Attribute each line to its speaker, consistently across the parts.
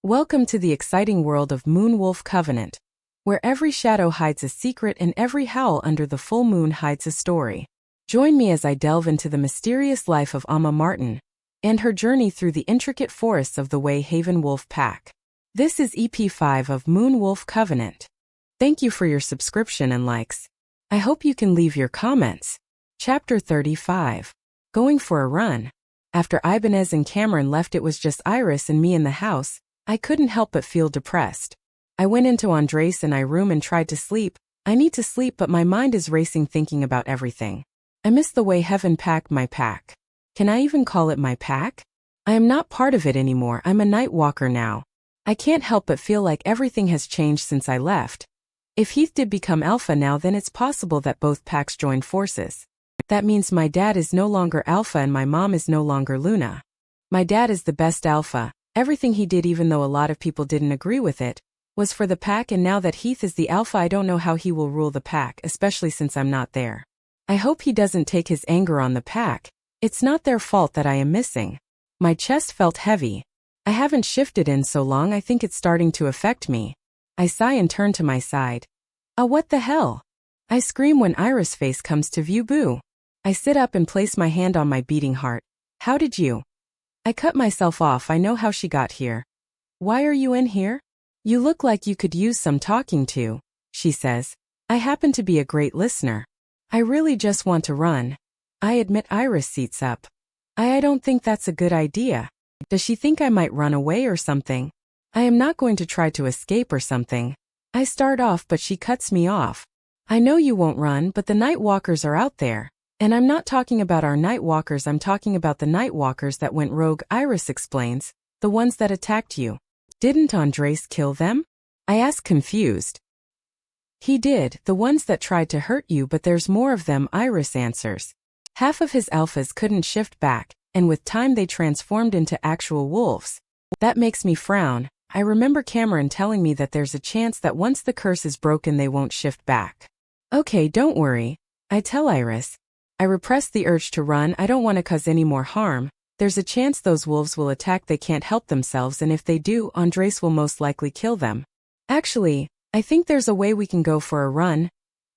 Speaker 1: Welcome to the exciting world of Moonwolf Covenant, where every shadow hides a secret and every howl under the full moon hides a story. Join me as I delve into the mysterious life of 𝐷 Martin and her journey through the intricate forests of the 𝐊𝐢𝐻𝐻 wolf pack. This is EP5 of Moonwolf Covenant. Thank you for your subscription and likes. I hope you can leave your comments. Chapter 35. Going for a run. After Ibenez and Cameron left, it was just Iris and me in the house. I couldn't help but feel depressed. I went into Andrés and I's room and tried to sleep. I need to sleep, but my mind is racing thinking about everything. I miss the way heaven packed my pack. Can I even call it my pack? I am not part of it anymore. I'm a night walker now. I can't help but feel like everything has changed since I left. If 𝐻𝐻 did become Alpha now, then it's possible that both packs join forces. That means my dad is no longer Alpha and my mom is no longer Luna. My dad is the best Alpha. Everything he did, even though a lot of people didn't agree with it, was for the pack, and now that 𝐻𝐻 is the Alpha, I don't know how he will rule the pack, especially since I'm not there. I hope he doesn't take his anger on the pack. It's not their fault that I am missing. My chest felt heavy. I haven't shifted in so long, I think it's starting to affect me. I sigh and turn to my side. What the hell? I scream when Iris' face comes to view. Boo. I sit up and place my hand on my beating heart. How did you? I cut myself off. I know how she got here. Why are you in here? You look like you could use some talking to, she says. I happen to be a great listener. I really just want to run. I admit. Iris seats up. I don't think that's a good idea. Does she think I might run away or something? I am not going to try to escape or something. I start off, but she cuts me off. I know you won't run, but the night walkers are out there. And I'm not talking about our night walkers, I'm talking about the night walkers that went rogue, Iris explains. The ones that attacked you. Didn't Andrés kill them? I ask, confused. He did, the ones that tried to hurt you, but there's more of them, Iris answers. Half of his alphas couldn't shift back, and with time they transformed into actual wolves. That makes me frown. I remember Cameron telling me that there's a chance that once the curse is broken they won't shift back. Okay, don't worry. I tell Iris. I repress the urge to run. I don't want to cause any more harm. There's a chance those wolves will attack. They can't help themselves, and if they do, Andrés will most likely kill them. Actually, I think there's a way we can go for a run.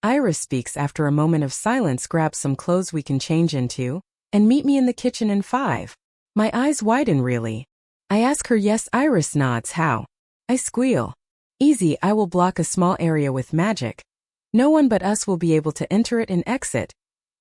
Speaker 1: Iris speaks after a moment of silence. Grab some clothes we can change into, and meet me in the kitchen in 5. My eyes widen. Really? I ask her. Yes. Iris nods. How? I squeal. Easy. I will block a small area with magic. No one but us will be able to enter it and exit.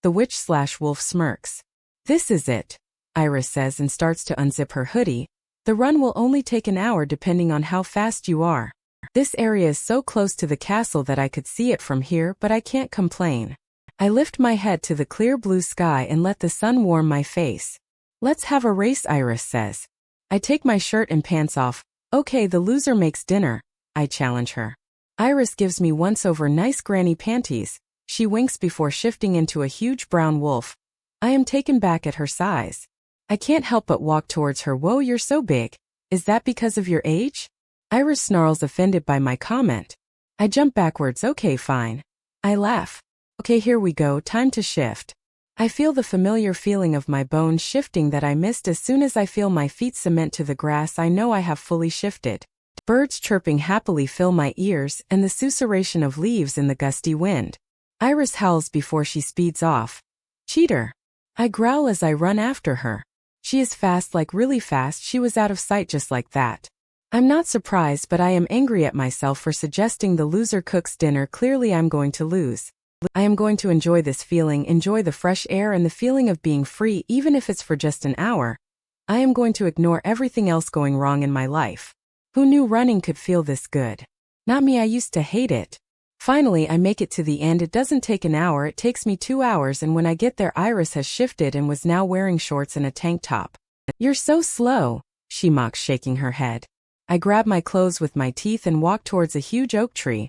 Speaker 1: The witch/wolf smirks. This is it, Iris says and starts to unzip her hoodie. The run will only take an hour depending on how fast you are. This area is so close to the castle that I could see it from here, but I can't complain. I lift my head to the clear blue sky and let the sun warm my face. Let's have a race, Iris says. I take my shirt and pants off. Okay, the loser makes dinner, I challenge her. Iris gives me once-over nice granny panties. She winks before shifting into a huge brown wolf. I am taken back at her size. I can't help but walk towards her. Whoa, you're so big. Is that because of your age? Iris snarls, offended by my comment. I jump backwards. Okay, fine. I laugh. Okay, here we go, time to shift. I feel the familiar feeling of my bones shifting that I missed. As soon as I feel my feet cement to the grass, I know I have fully shifted. Birds chirping happily fill my ears, and the susurration of leaves in the gusty wind. Iris howls before she speeds off. Cheater. I growl as I run after her. She is fast, like really fast. She was out of sight just like that. I'm not surprised, but I am angry at myself for suggesting the loser cooks dinner. Clearly I'm going to lose. I am going to enjoy this feeling, enjoy the fresh air and the feeling of being free, even if it's for just an hour. I am going to ignore everything else going wrong in my life. Who knew running could feel this good? Not me, I used to hate it. Finally, I make it to the end. It doesn't take an hour, it takes me 2 hours, and when I get there, Iris has shifted and was now wearing shorts and a tank top. You're so slow, she mocks, shaking her head. I grab my clothes with my teeth and walk towards a huge oak tree.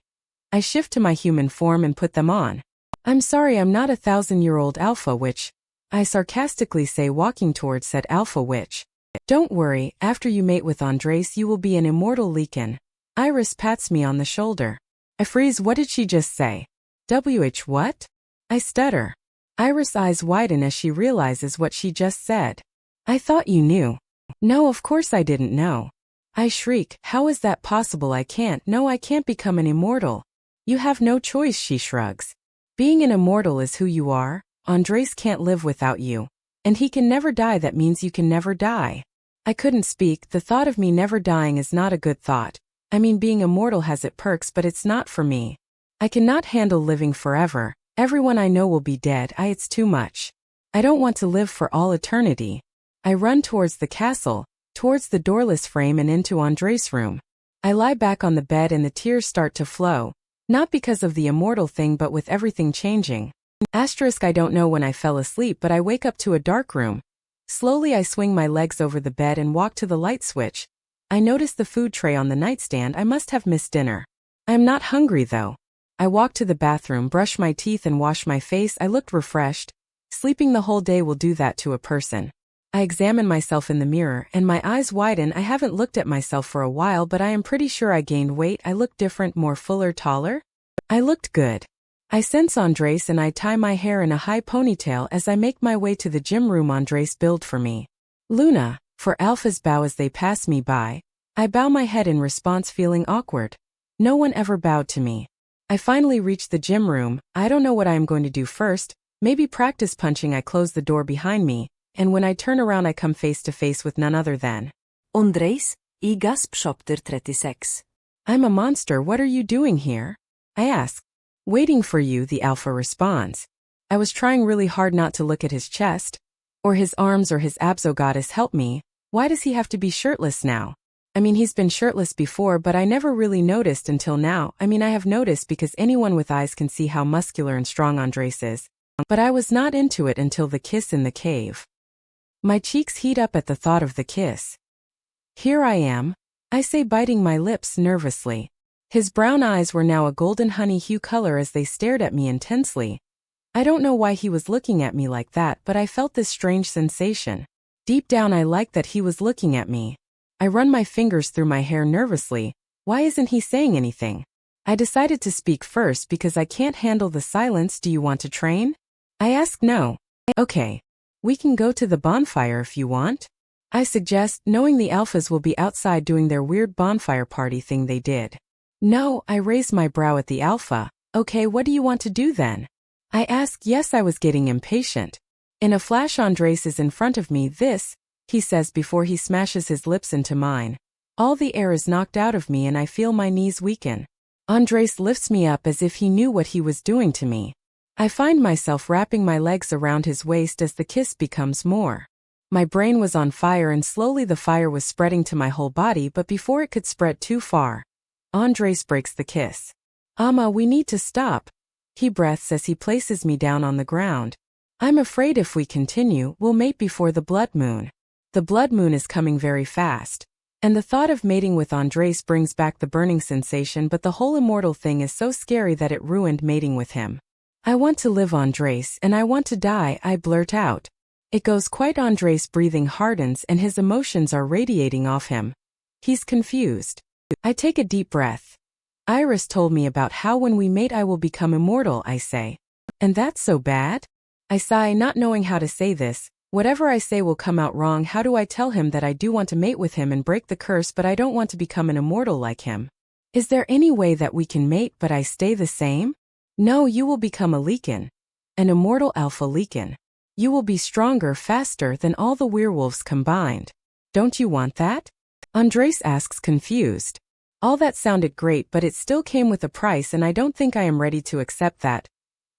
Speaker 1: I shift to my human form and put them on. I'm sorry, I'm not a 1,000-year-old alpha witch, I sarcastically say, walking towards said alpha witch. Don't worry, after you mate with Andrés, you will be an immortal Lycan. Iris pats me on the shoulder. I freeze. What did she just say? What? I stutter. Iris' eyes widen as she realizes what she just said. I thought you knew. No, of course I didn't know. I shriek, how is that possible? I can't become an immortal. You have no choice, she shrugs. Being an immortal is who you are. Andrés can't live without you. And he can never die, that means you can never die. I couldn't speak, the thought of me never dying is not a good thought. I mean, being immortal has its perks, but it's not for me. I cannot handle living forever. Everyone I know will be dead, it's too much. I don't want to live for all eternity. I run towards the castle, towards the doorless frame and into Andrés' room. I lie back on the bed and the tears start to flow, not because of the immortal thing but with everything changing. I don't know when I fell asleep, but I wake up to a dark room. Slowly I swing my legs over the bed and walk to the light switch. I notice the food tray on the nightstand. I must have missed dinner. I am not hungry though. I walk to the bathroom, brush my teeth and wash my face. I looked refreshed. Sleeping the whole day will do that to a person. I examine myself in the mirror and my eyes widen. I haven't looked at myself for a while, but I am pretty sure I gained weight. I look different, more fuller, taller. I looked good. I sense Andrés and I tie my hair in a high ponytail as I make my way to the gym room Andrés built for me. Luna, for alphas bow as they pass me by. I bow my head in response, feeling awkward. No one ever bowed to me. I finally reach the gym room. I don't know what I am going to do first. Maybe practice punching. I close the door behind me, and when I turn around I come face to face with none other than
Speaker 2: Andrés, 𝐖𝐨𝐥𝐼𝐸.
Speaker 1: I'm a monster, what are you doing here? I ask. Waiting for you, the alpha responds. I was trying really hard not to look at his chest, or his arms or his abs. Oh goddess help me, why does he have to be shirtless now? I mean, he's been shirtless before, but I never really noticed until now. I mean, I have noticed because anyone with eyes can see how muscular and strong Andrés is. But I was not into it until the kiss in the cave. My cheeks heat up at the thought of the kiss. Here I am, I say, biting my lips nervously. His brown eyes were now a golden honey hue color as they stared at me intensely. I don't know why he was looking at me like that, but I felt this strange sensation. Deep down I liked that he was looking at me. I run my fingers through my hair nervously. Why isn't he saying anything? I decided to speak first because I can't handle the silence. Do you want to train? I ask. No. Okay. We can go to the bonfire if you want. I suggest, knowing the alphas will be outside doing their weird bonfire party thing they did. No, I raise my brow at the alpha. Okay, what do you want to do then? I ask. Yes, I was getting impatient. In a flash Andrés is in front of me. This, he says before he smashes his lips into mine. All the air is knocked out of me and I feel my knees weaken. Andrés lifts me up as if he knew what he was doing to me. I find myself wrapping my legs around his waist as the kiss becomes more. My brain was on fire and slowly the fire was spreading to my whole body, but before it could spread too far, Andrés breaks the kiss. We need to stop. He breathes as he places me down on the ground. I'm afraid if we continue, we'll mate before the blood moon. The blood moon is coming very fast. And the thought of mating with Andrés brings back the burning sensation, but the whole immortal thing is so scary that it ruined mating with him. I want to live, Andrés, and I want to die, I blurt out. It goes quiet. Andrés' breathing hardens and his emotions are radiating off him. He's confused. I take a deep breath. Iris told me about how when we mate I will become immortal, I say. And that's so bad? I sigh, not knowing how to say this. Whatever I say will come out wrong. How do I tell him that I do want to mate with him and break the curse, but I don't want to become an immortal like him? Is there any way that we can mate but I stay the same? No, you will become a Lycan. An immortal alpha Lycan. You will be stronger, faster than all the werewolves combined. Don't you want that? Andrés asks, confused. All that sounded great, but it still came with a price and I don't think I am ready to accept that.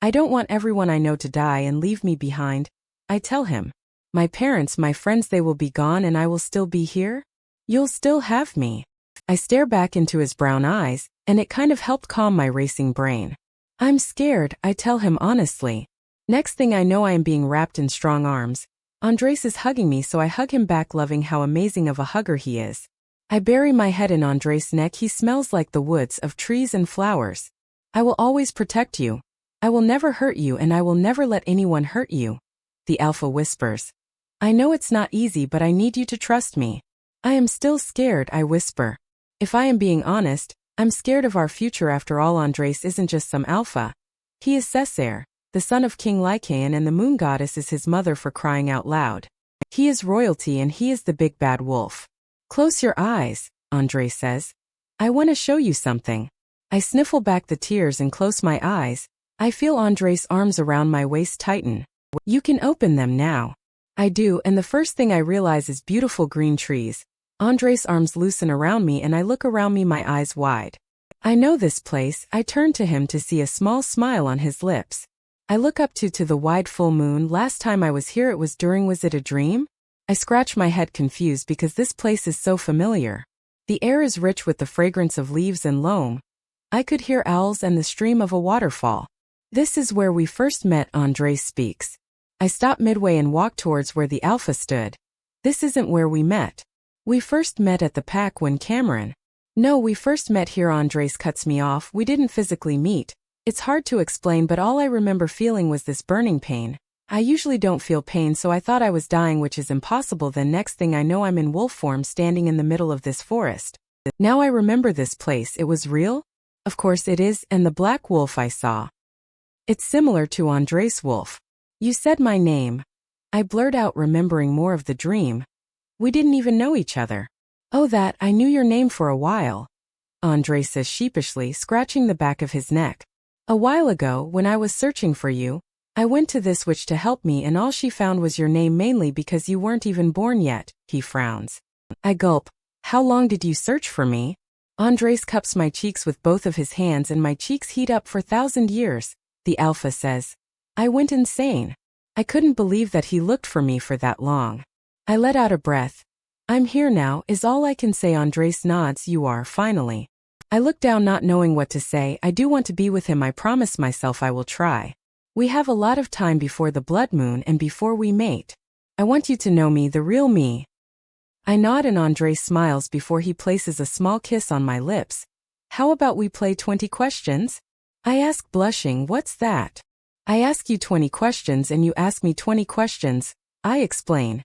Speaker 1: I don't want everyone I know to die and leave me behind. I tell him. My parents, my friends, they will be gone and I will still be here? You'll still have me. I stare back into his brown eyes, and it kind of helped calm my racing brain. I'm scared, I tell him honestly. Next thing I know I am being wrapped in strong arms. Andrés is hugging me, so I hug him back, loving how amazing of a hugger he is. I bury my head in Andrés' neck. He smells like the woods of trees and flowers. I will always protect you. I will never hurt you and I will never let anyone hurt you. The alpha whispers. I know it's not easy, but I need you to trust me. I am still scared, I whisper. If I am being honest, I'm scared of our future. After all, Andrés isn't just some alpha. He is 𝐋𝐮𝐬𝐬, the son of King Lycan, and the moon goddess is his mother, for crying out loud. He is royalty and he is the big bad wolf. Close your eyes, Andrés says. I want to show you something. I sniffle back the tears and close my eyes. I feel Andrés' arms around my waist tighten. You can open them now. I do, and the first thing I realize is beautiful green trees. Andrés' arms loosen around me and I look around me, my eyes wide. I know this place. I turn to him to see a small smile on his lips. I look up to the wide full moon. Last time I was here was it a dream? I scratch my head confused because this place is so familiar. The air is rich with the fragrance of leaves and loam. I could hear owls and the stream of a waterfall. This is where we first met, Andrés speaks. I stop midway and walk towards where the alpha stood. This isn't where we met. We first met at the pack when Cameron. No, we first met here. Andrés cuts me off. We didn't physically meet. It's hard to explain, but all I remember feeling was this burning pain. I usually don't feel pain, so I thought I was dying, which is impossible. Then next thing I know, I'm in wolf form standing in the middle of this forest. Now I remember this place. It was real? Of course it is, and the black wolf I saw. It's similar to Andrés' wolf. You said my name. I blurt out, remembering more of the dream. We didn't even know each other. Oh, that, I knew your name for a while. Andrés says sheepishly, scratching the back of his neck. A while ago, when I was searching for you, I went to this witch to help me, and all she found was your name, mainly because you weren't even born yet. He frowns. I gulp. How long did you search for me? Andrés cups my cheeks with both of his hands and my cheeks heat up. For 1,000 years, the alpha says. I went insane. I couldn't believe that he looked for me for that long. I let out a breath. I'm here now, is all I can say. Andrés nods. You are, finally. I look down, not knowing what to say. I do want to be with him. I promise myself I will try. We have a lot of time before the blood moon and before we mate. I want you to know me, the real me. I nod and Andrés smiles before he places a small kiss on my lips. How about we play 20 questions? I ask, blushing. What's that? I ask you 20 questions and you ask me 20 questions, I explain.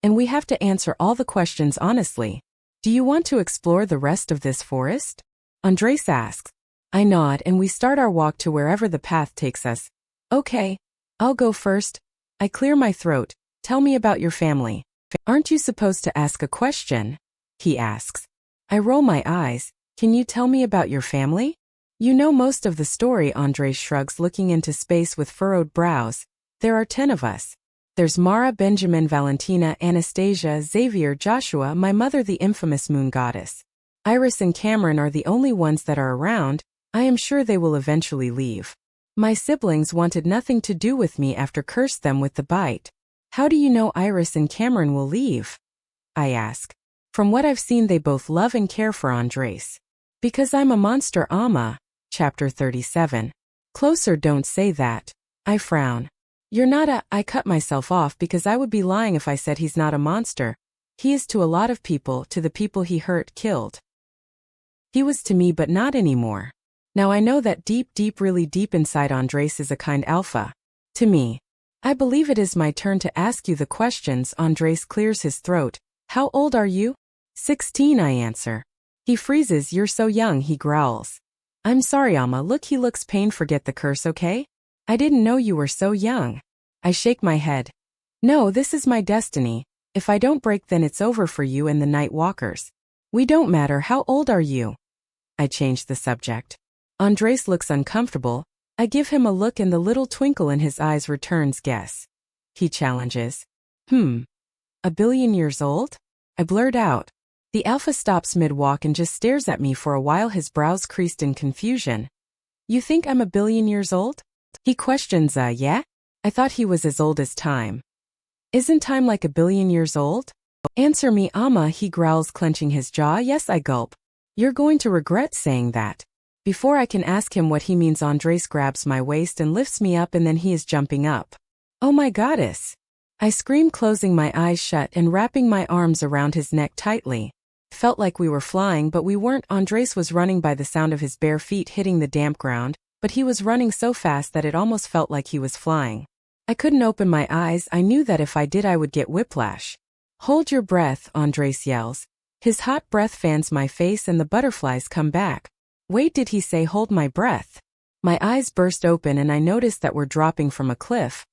Speaker 1: And we have to answer all the questions honestly. Do you want to explore the rest of this forest? Andrés asks. I nod and we start our walk to wherever the path takes us. Okay, I'll go first. I clear my throat. Tell me about your family. Aren't you supposed to ask a question? He asks. I roll my eyes. Can you tell me about your family? You know most of the story. Andrés shrugs, looking into space with furrowed brows. There are 10 of us. There's Mara, Benjamin, Valentina, Anastasia, Xavier, Joshua, my mother, the infamous moon goddess. Iris and Cameron are the only ones that are around. I am sure they will eventually leave. My siblings wanted nothing to do with me after cursed them with the bite. How do you know Iris and Cameron will leave? I ask. From what I've seen, they both love and care for Andrés. Because I'm a monster. Chapter 37. Closer, don't say that. I frown. You're not a. I cut myself off because I would be lying if I said he's not a monster. He is to a lot of people, to the people he hurt, killed. He was to me, but not anymore. Now I know that deep, really deep inside Andrés is a kind alpha. To me. I believe it is my turn to ask you the questions. Andrés clears his throat. How old are you? 16, I answer. He freezes. You're so young, he growls. I'm sorry, Alma. Look, he looks pained. Forget the curse, okay? I didn't know you were so young. I shake my head. No, this is my destiny. If I don't break, then it's over for you and the night walkers. We don't matter. How old are you? I change the subject. Andrés looks uncomfortable. I give him a look and the little twinkle in his eyes returns. Guess. He challenges. 1 billion years old? I blurt out. The alpha stops mid-walk and just stares at me for a while, his brows creased in confusion. You think I'm 1 billion years old? He questions. Yeah? I thought he was as old as time. Isn't time like 1 billion years old? Answer me, Alma, he growls, clenching his jaw. Yes, I gulp. You're going to regret saying that. Before I can ask him what he means, Andrés grabs my waist and lifts me up, and then he is jumping up. Oh my goddess! I scream, closing my eyes shut and wrapping my arms around his neck tightly. Felt like we were flying, but we weren't. Andrés was running by the sound of his bare feet hitting the damp ground, but he was running so fast that it almost felt like he was flying. I couldn't open my eyes. I knew that if I did, I would get whiplash. Hold your breath, Andrés yells. His hot breath fans my face and the butterflies come back. Wait, did he say hold my breath? My eyes burst open and I notice that we're dropping from a cliff.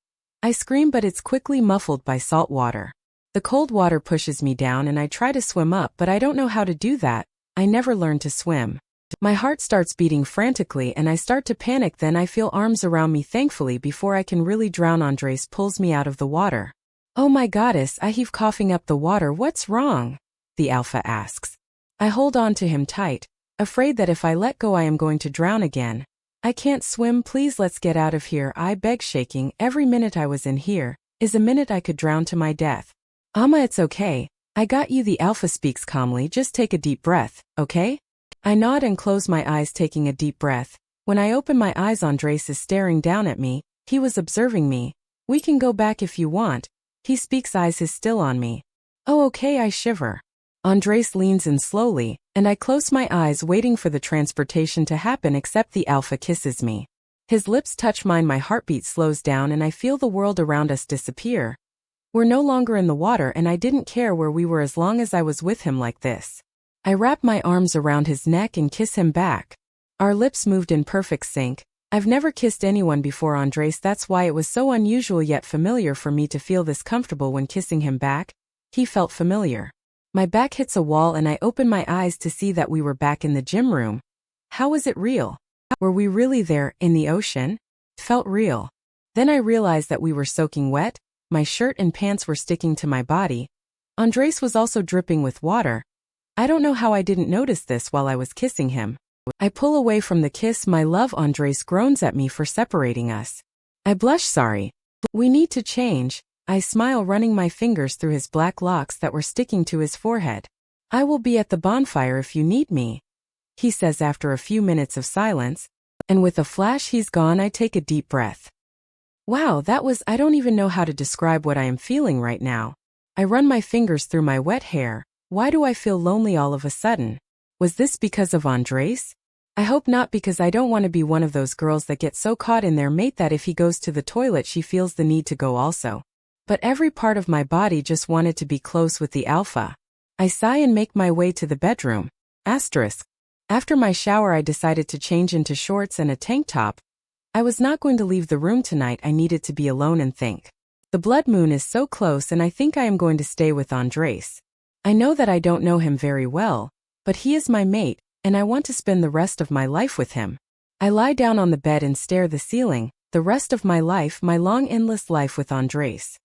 Speaker 1: I scream, but it's quickly muffled by salt water. The cold water pushes me down and I try to swim up, but I don't know how to do that. I never learned to swim. My heart starts beating frantically and I start to panic, then I feel arms around me thankfully before I can really drown. Andrés pulls me out of the water. Oh my goddess, I heave coughing up the water. What's wrong? The alpha asks. I hold on to him tight, afraid that if I let go I am going to drown again. I can't swim, please let's get out of here, I beg, shaking. Every minute I was in here is a minute I could drown to my death. 𝐴𝐻, it's okay. I got you, the alpha speaks calmly, just take a deep breath, okay? I nod and close my eyes, taking a deep breath. When I open my eyes, Andrés is staring down at me. He was observing me. We can go back if you want. He speaks, eyes is still on me. Oh okay, I shiver. Andrés leans in slowly, and I close my eyes waiting for the transportation to happen, except the alpha kisses me. His lips touch mine, my heartbeat slows down and I feel the world around us disappear. We're no longer in the water and I didn't care where we were as long as I was with him like this. I wrap my arms around his neck and kiss him back. Our lips moved in perfect sync. I've never kissed anyone before, Andrés, that's why it was so unusual yet familiar for me to feel this comfortable when kissing him back. He felt familiar. My back hits a wall and I open my eyes to see that we were back in the gym room. How was it real? Were we really there, in the ocean? It felt real. Then I realized that we were soaking wet. My shirt and pants were sticking to my body. Andrés was also dripping with water. I don't know how I didn't notice this while I was kissing him. I pull away from the kiss. My love, Andrés groans at me for separating us. I blush, sorry. We need to change. I smile, running my fingers through his black locks that were sticking to his forehead. I will be at the bonfire if you need me, he says after a few minutes of silence. And with a flash he's gone. I take a deep breath. Wow, I don't even know how to describe what I am feeling right now. I run my fingers through my wet hair. Why do I feel lonely all of a sudden? Was this because of Andrés? I hope not, because I don't want to be one of those girls that get so caught in their mate that if he goes to the toilet she feels the need to go also. But every part of my body just wanted to be close with the alpha. I sigh and make my way to the bedroom. After my shower I decided to change into shorts and a tank top. I was not going to leave the room tonight. I needed to be alone and think. The blood moon is so close and I think I am going to stay with Andrés. I know that I don't know him very well, but he is my mate, and I want to spend the rest of my life with him. I lie down on the bed and stare at the ceiling. The rest of my life, my long endless life with Andrés.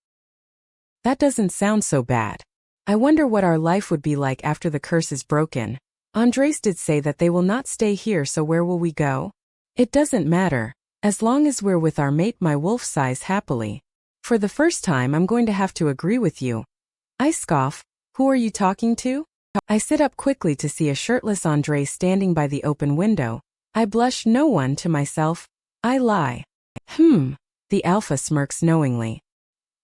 Speaker 1: That doesn't sound so bad. I wonder what our life would be like after the curse is broken. Andrés did say that they will not stay here, so where will we go? It doesn't matter. As long as we're with our mate, my wolf sighs happily. For the first time I'm going to have to agree with you. I scoff. Who are you talking to? I sit up quickly to see a shirtless Andrés standing by the open window. I blush. No one, to myself. I lie. The alpha smirks knowingly.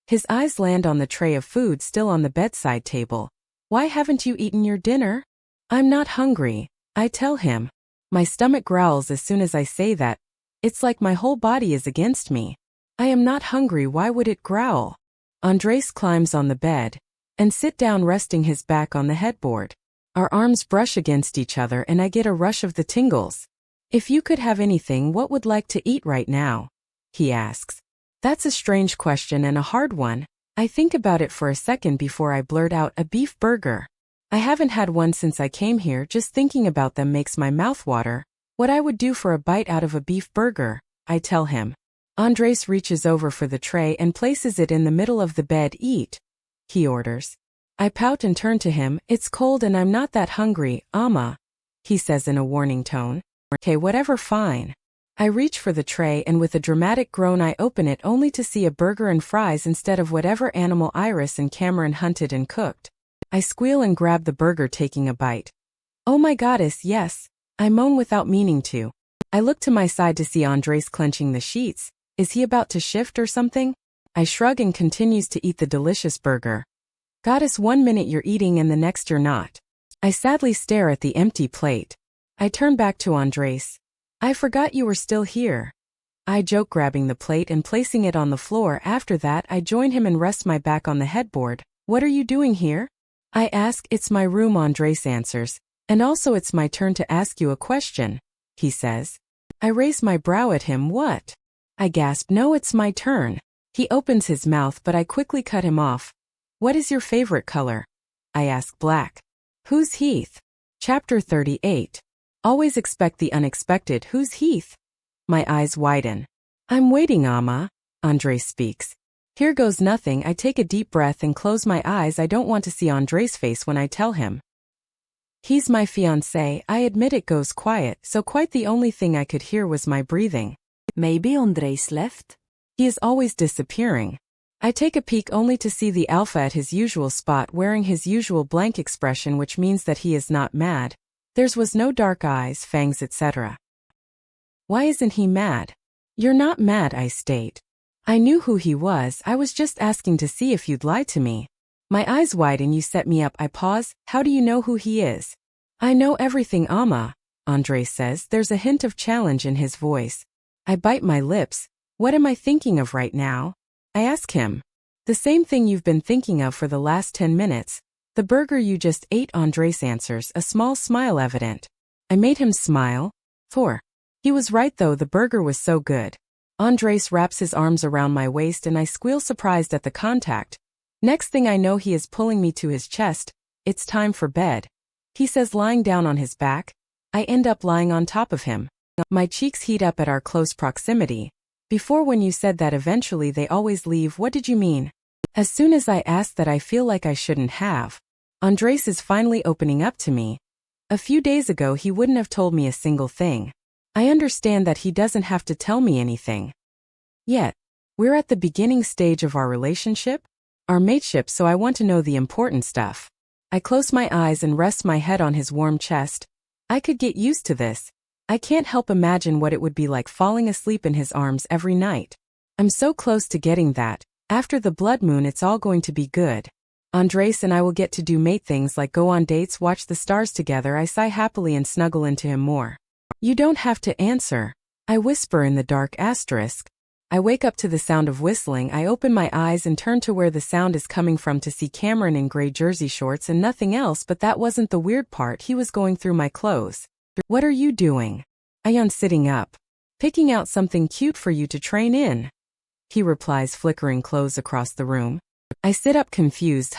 Speaker 1: His eyes land on the tray of food still on the bedside table. Why haven't you eaten your dinner? I'm not hungry, I tell him. My stomach growls as soon as I say that. It's like my whole body is against me. I am not hungry, why would it growl? Andrés climbs on the bed and sit down, resting his back on the headboard. Our arms brush against each other and I get a rush of the tingles. If you could have anything, what would like to eat right now? He asks. That's a strange question and a hard one. I think about it for a second before I blurt out, a beef burger. I haven't had one since I came here. Just thinking about them makes my mouth water. What I would do for a bite out of a beef burger, I tell him. Andrés reaches over for the tray and places it in the middle of the bed. Eat, he orders. I pout and turn to him. It's cold and I'm not that hungry, 𝐴𝐻, he says in a warning tone. Okay, whatever, fine. I reach for the tray and with a dramatic groan I open it, only to see a burger and fries instead of whatever animal Iris and Cameron hunted and cooked. I squeal and grab the burger, taking a bite. Oh my goddess, yes, I moan without meaning to. I look to my side to see Andrés clenching the sheets. Is he about to shift or something? I shrug and continues to eat the delicious burger. Goddess, 1 minute you're eating and the next you're not. I sadly stare at the empty plate. I turn back to Andrés. I forgot you were still here, I joke, grabbing the plate and placing it on the floor. After that I join him and rest my back on the headboard. What are you doing here? I ask. It's my room, Andrés answers. And also it's my turn to ask you a question, he says. I raise my brow at him. What? I gasp. No, it's my turn. He opens his mouth but I quickly cut him off. What is your favorite color? I ask. Black. Who's Heath? Chapter 38. Always expect the unexpected. Who's Heath? My eyes widen. I'm waiting, 𝐷𝐷. Andrés speaks. Here goes nothing. I take a deep breath and close my eyes. I don't want to see Andrés' face when I tell him. He's my fiancé. I admit it goes quiet, so quite the only thing I could hear was my breathing.
Speaker 2: Maybe Andrés left?
Speaker 1: He is always disappearing. I take a peek only to see the alpha at his usual spot wearing his usual blank expression, which means that he is not mad. Theirs was no dark eyes, fangs, etc. Why isn't he mad? You're not mad, I state. I knew who he was. I was just asking to see if you'd lie to me. My eyes widen. You set me up. I pause. How do you know who he is? I know everything, 𝐷𝐷. Andrés says. There's a hint of challenge in his voice. I bite my lips. What am I thinking of right now? I ask him. The same thing you've been thinking of for the last 10 minutes. The burger you just ate, Andrés answers, a small smile evident. I made him smile. He was right though, the burger was so good. Andrés wraps his arms around my waist and I squeal surprised at the contact. Next thing I know he is pulling me to his chest. It's time for bed. He says lying down on his back. I end up lying on top of him. My cheeks heat up at our close proximity. Before, when you said that eventually they always leave, what did you mean? As soon as I asked that, I feel like I shouldn't have. Andrés is finally opening up to me. A few days ago he wouldn't have told me a single thing. I understand that he doesn't have to tell me anything. Yet, we're at the beginning stage of our relationship, our mateship, so I want to know the important stuff. I close my eyes and rest my head on his warm chest. I could get used to this. I can't help imagine what it would be like falling asleep in his arms every night. I'm so close to getting that. After the blood moon it's all going to be good. Andrés and I will get to do mate things like go on dates, watch the stars together. I sigh happily and snuggle into him more. You don't have to answer. I whisper in the dark. I wake up to the sound of whistling. I open my eyes and turn to where the sound is coming from to see Cameron in gray jersey shorts and nothing else, but that wasn't the weird part. He was going through my clothes. What are you doing? I yawn, sitting up. Picking out something cute for you to train in. He replies, flickering clothes across the room. I sit up confused.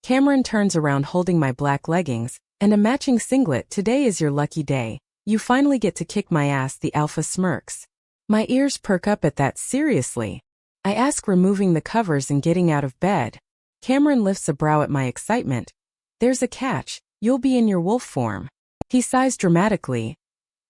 Speaker 1: Cameron turns around holding my black leggings and a matching singlet. Today is your lucky day. You finally get to kick my ass, the alpha smirks. My ears perk up at that. Seriously? I ask, removing the covers and getting out of bed. Cameron lifts a brow at my excitement. There's a catch. You'll be in your wolf form. He sighs dramatically.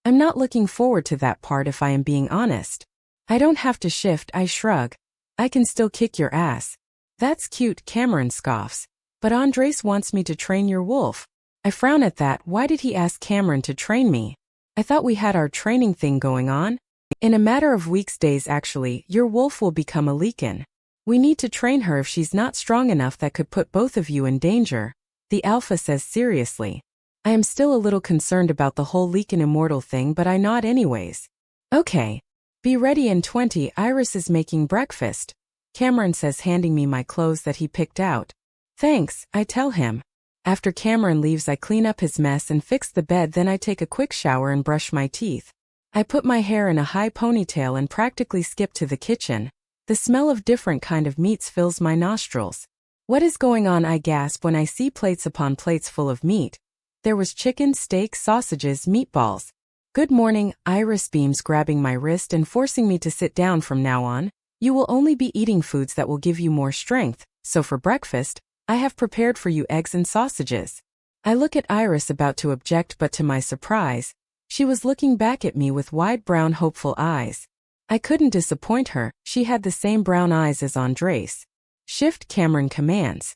Speaker 1: I'm not looking forward to that part if I am being honest. I don't have to shift, I shrug. I can still kick your ass. That's cute, Cameron scoffs. But Andrés wants me to train your wolf. I frown at that. Why did he ask Cameron to train me? I thought we had our training thing going on. In a matter of weeks, days actually, your wolf will become a Lycan. We need to train her. If she's not strong enough, that could put both of you in danger. The alpha says seriously. I am still a little concerned about the whole Lycan immortal thing, but I nod anyways. Okay. Be ready in 20. Iris is making breakfast. Cameron says, handing me my clothes that he picked out. Thanks, I tell him. After Cameron leaves, I clean up his mess and fix the bed. Then I take a quick shower and brush my teeth. I put my hair in a high ponytail and practically skip to the kitchen. The smell of different kind of meats fills my nostrils. What is going on? I gasp when I see plates upon plates full of meat. There was chicken, steak, sausages, meatballs. Good morning, Iris beams, grabbing my wrist and forcing me to sit down. From now on, you will only be eating foods that will give you more strength, so for breakfast, I have prepared for you eggs and sausages. I look at Iris, about to object, but to my surprise, she was looking back at me with wide brown hopeful eyes. I couldn't disappoint her. She had the same brown eyes as Andrés. Shift, Cameron commands.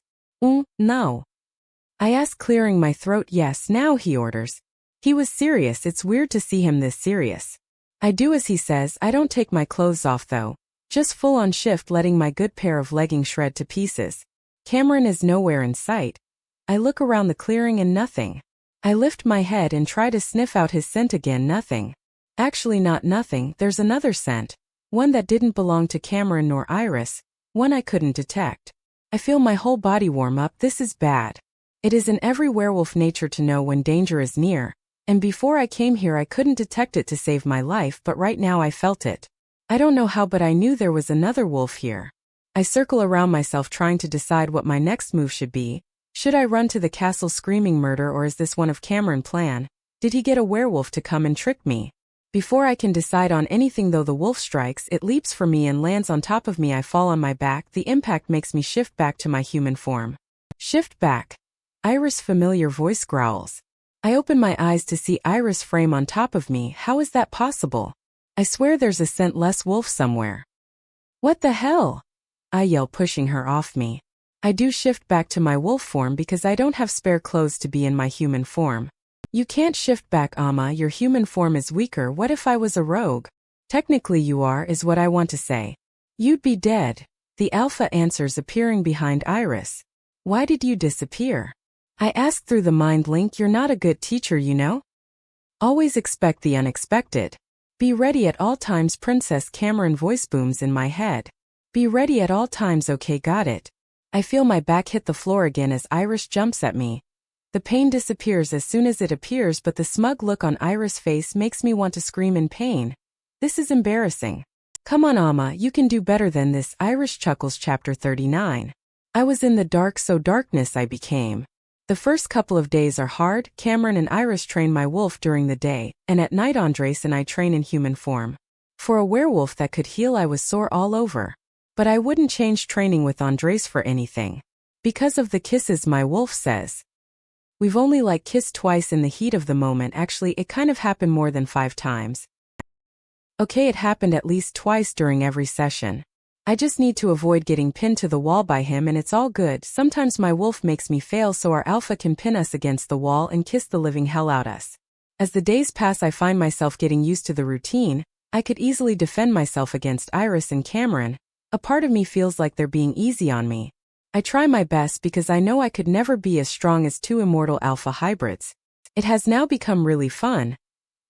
Speaker 1: No. I ask, clearing my throat. Yes, now, he orders. He was serious. It's weird to see him this serious. I do as he says. I don't take my clothes off though. Just full on shift, letting my good pair of leggings shred to pieces. Cameron is nowhere in sight. I look around the clearing and nothing. I lift my head and try to sniff out his scent again. Nothing. Actually, not nothing. There's another scent. One that didn't belong to Cameron nor Iris. One I couldn't detect. I feel my whole body warm up. This is bad. It is in every werewolf nature to know when danger is near, and before I came here I couldn't detect it to save my life, but right now I felt it. I don't know how, but I knew there was another wolf here. I circle around myself, trying to decide what my next move should be. Should I run to the castle screaming murder, or is this one of Cameron's plan? Did he get a werewolf to come and trick me? Before I can decide on anything though, the wolf strikes, it leaps for me and lands on top of me. I fall on my back. The impact makes me shift back to my human form. Shift back. 𝐊𝐢𝐳 familiar voice growls. I open my eyes to see 𝐊𝐢𝐳 frame on top of me. How is that possible? I swear there's a scentless wolf somewhere. What the hell? I yell, pushing her off me. I do shift back to my wolf form because I don't have spare clothes to be in my human form. You can't shift back, 𝐴𝐻𝐻. Your human form is weaker. What if I was a rogue? Technically you are, is what I want to say. You'd be dead. The alpha answers, appearing behind 𝐊𝐿𝐳. Why did you disappear? I ask through the mind link. You're not a good teacher, you know? Always expect the unexpected. Be ready at all times. Princess Cameron voice booms in my head. Be ready at all times. Okay, got it. I feel my back hit the floor again as 𝐊𝐿𝐳 jumps at me. The pain disappears as soon as it appears, but the smug look on 𝐊𝐿𝐳's face makes me want to scream in pain. This is embarrassing. Come on, 𝐴𝐻𝐻, you can do better than this. 𝐊𝐿𝐳 chuckles. Chapter 39. I was in the dark, so darkness I became. The first couple of days are hard. Cameron and 𝐊𝐿𝐳 train my wolf during the day, and at night Andrés and I train in human form. For a werewolf that could heal, I was sore all over. But I wouldn't change training with Andrés for anything. Because of the kisses, my wolf says. We've only kissed twice in the heat of the moment. Actually, it kind of happened more than 5 times. Okay, it happened at least twice during every session. I just need to avoid getting pinned to the wall by him and it's all good. Sometimes my wolf makes me fail so our alpha can pin us against the wall and kiss the living hell out us. As the days pass, I find myself getting used to the routine. I could easily defend myself against Iris and Cameron. A part of me feels like they're being easy on me. I try my best because I know I could never be as strong as 2 immortal alpha hybrids. It has now become really fun.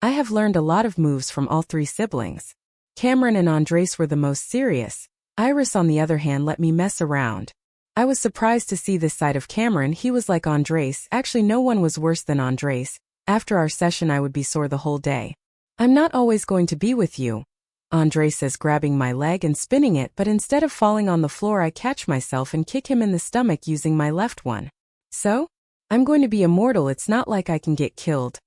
Speaker 1: I have learned a lot of moves from all 3 siblings. Cameron and Andrés were the most serious. Iris, on the other hand, let me mess around. I was surprised to see this side of Cameron. He was like Andrés. Actually, no one was worse than Andrés. After our session, I would be sore the whole day. I'm not always going to be with you, Andrés says, grabbing my leg and spinning it, but instead of falling on the floor, I catch myself and kick him in the stomach using my left one. So? I'm going to be immortal. It's not like I can get killed.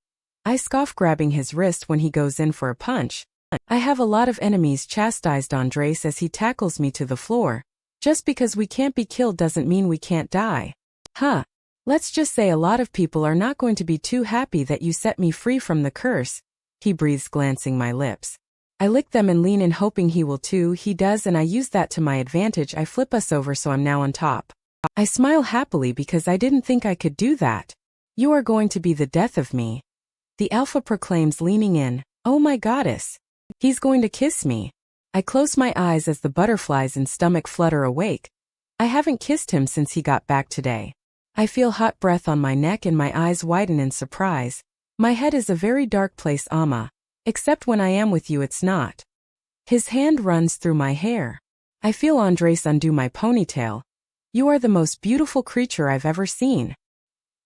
Speaker 1: I scoff, grabbing his wrist when he goes in for a punch. I have a lot of enemies, chastised Andrés as he tackles me to the floor. Just because we can't be killed doesn't mean we can't die. Huh. Let's just say a lot of people are not going to be too happy that you set me free from the curse. He breathes, glancing my lips. I lick them and lean in, hoping he will too. He does, and I use that to my advantage. I flip us over so I'm now on top. I smile happily because I didn't think I could do that. You are going to be the death of me, the alpha proclaims, leaning in. Oh my goddess. He's going to kiss me. I close my eyes as the butterflies in stomach flutter awake. I haven't kissed him since he got back today. I feel hot breath on my neck and my eyes widen in surprise. My head is a very dark place, 𝐴𝐻𝐻. Except when I am with you, it's not. His hand runs through my hair. I feel Andrés undo my ponytail. You are the most beautiful creature I've ever seen.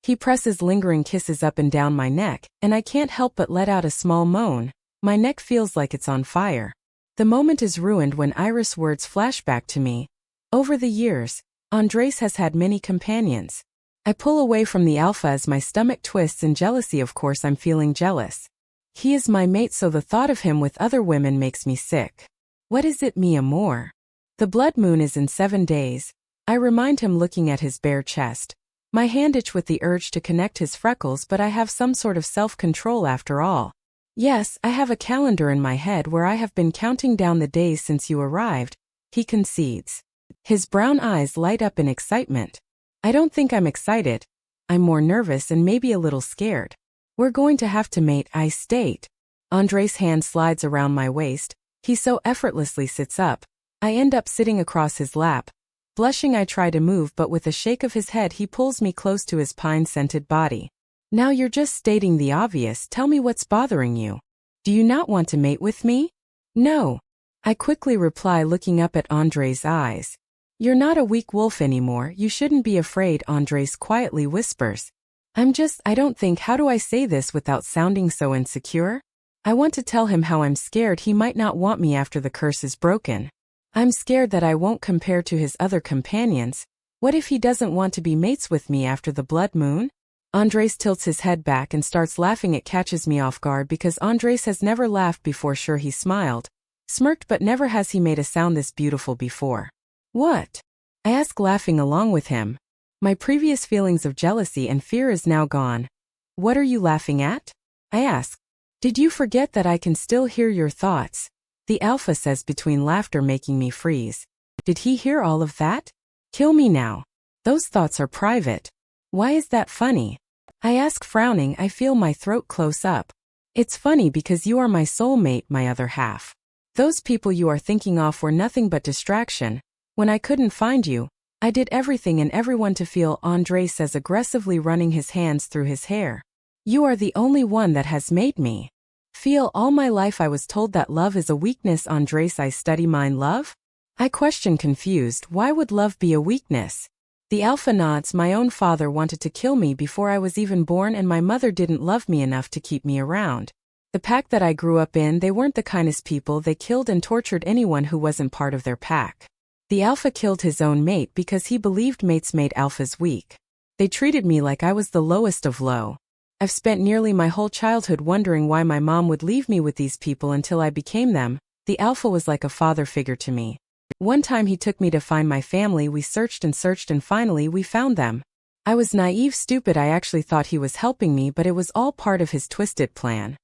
Speaker 1: He presses lingering kisses up and down my neck, and I can't help but let out a small moan. My neck feels like it's on fire. The moment is ruined when Iris' words flash back to me. Over the years, Andrés has had many companions. I pull away from the alpha as my stomach twists in jealousy. Of course I'm feeling jealous. He is my mate, so the thought of him with other women makes me sick. What is it, mi amor? The blood moon is in 7 days. I remind him, looking at his bare chest. My hand itch with the urge to connect his freckles, but I have some sort of self-control after all. Yes, I have a calendar in my head where I have been counting down the days since you arrived, he concedes. His brown eyes light up in excitement. I don't think I'm excited. I'm more nervous and maybe a little scared. We're going to have to mate, I state. Andrés' hand slides around my waist. He so effortlessly sits up. I end up sitting across his lap. Blushing, I try to move, but with a shake of his head he pulls me close to his pine-scented body. Now you're just stating the obvious. Tell me what's bothering you. Do you not want to mate with me? No. I quickly reply, looking up at Andrés' eyes. You're not a weak wolf anymore. You shouldn't be afraid, Andrés quietly whispers. I don't think, how do I say this without sounding so insecure? I want to tell him how I'm scared he might not want me after the curse is broken. I'm scared that I won't compare to his other companions. What if he doesn't want to be mates with me after the blood moon? Andrés tilts his head back and starts laughing. It catches me off guard because Andrés has never laughed before. Sure, he smiled, smirked, but never has he made a sound this beautiful before. What? I ask, laughing along with him. My previous feelings of jealousy and fear is now gone. What are you laughing at? I ask. Did you forget that I can still hear your thoughts? The alpha says between laughter, making me freeze. Did he hear all of that? Kill me now. Those thoughts are private. Why is that funny? I ask, frowning. I feel my throat close up. It's funny because you are my soulmate, my other half. Those people you are thinking of were nothing but distraction. When I couldn't find you, I did everything and everyone to feel, Andrés says, aggressively running his hands through his hair. You are the only one that has made me feel. All my life I was told that love is a weakness. Andrés, I study mine love? I question, confused. Why would love be a weakness? The alpha nods. My own father wanted to kill me before I was even born, and my mother didn't love me enough to keep me around. The pack that I grew up in, they weren't the kindest people. They killed and tortured anyone who wasn't part of their pack. The alpha killed his own mate because he believed mates made alphas weak. They treated me like I was the lowest of low. I've spent nearly my whole childhood wondering why my mom would leave me with these people until I became them. The alpha was like a father figure to me. One time he took me to find my family. We searched and searched and finally we found them. I was naive, stupid. I actually thought he was helping me, but it was all part of his twisted plan.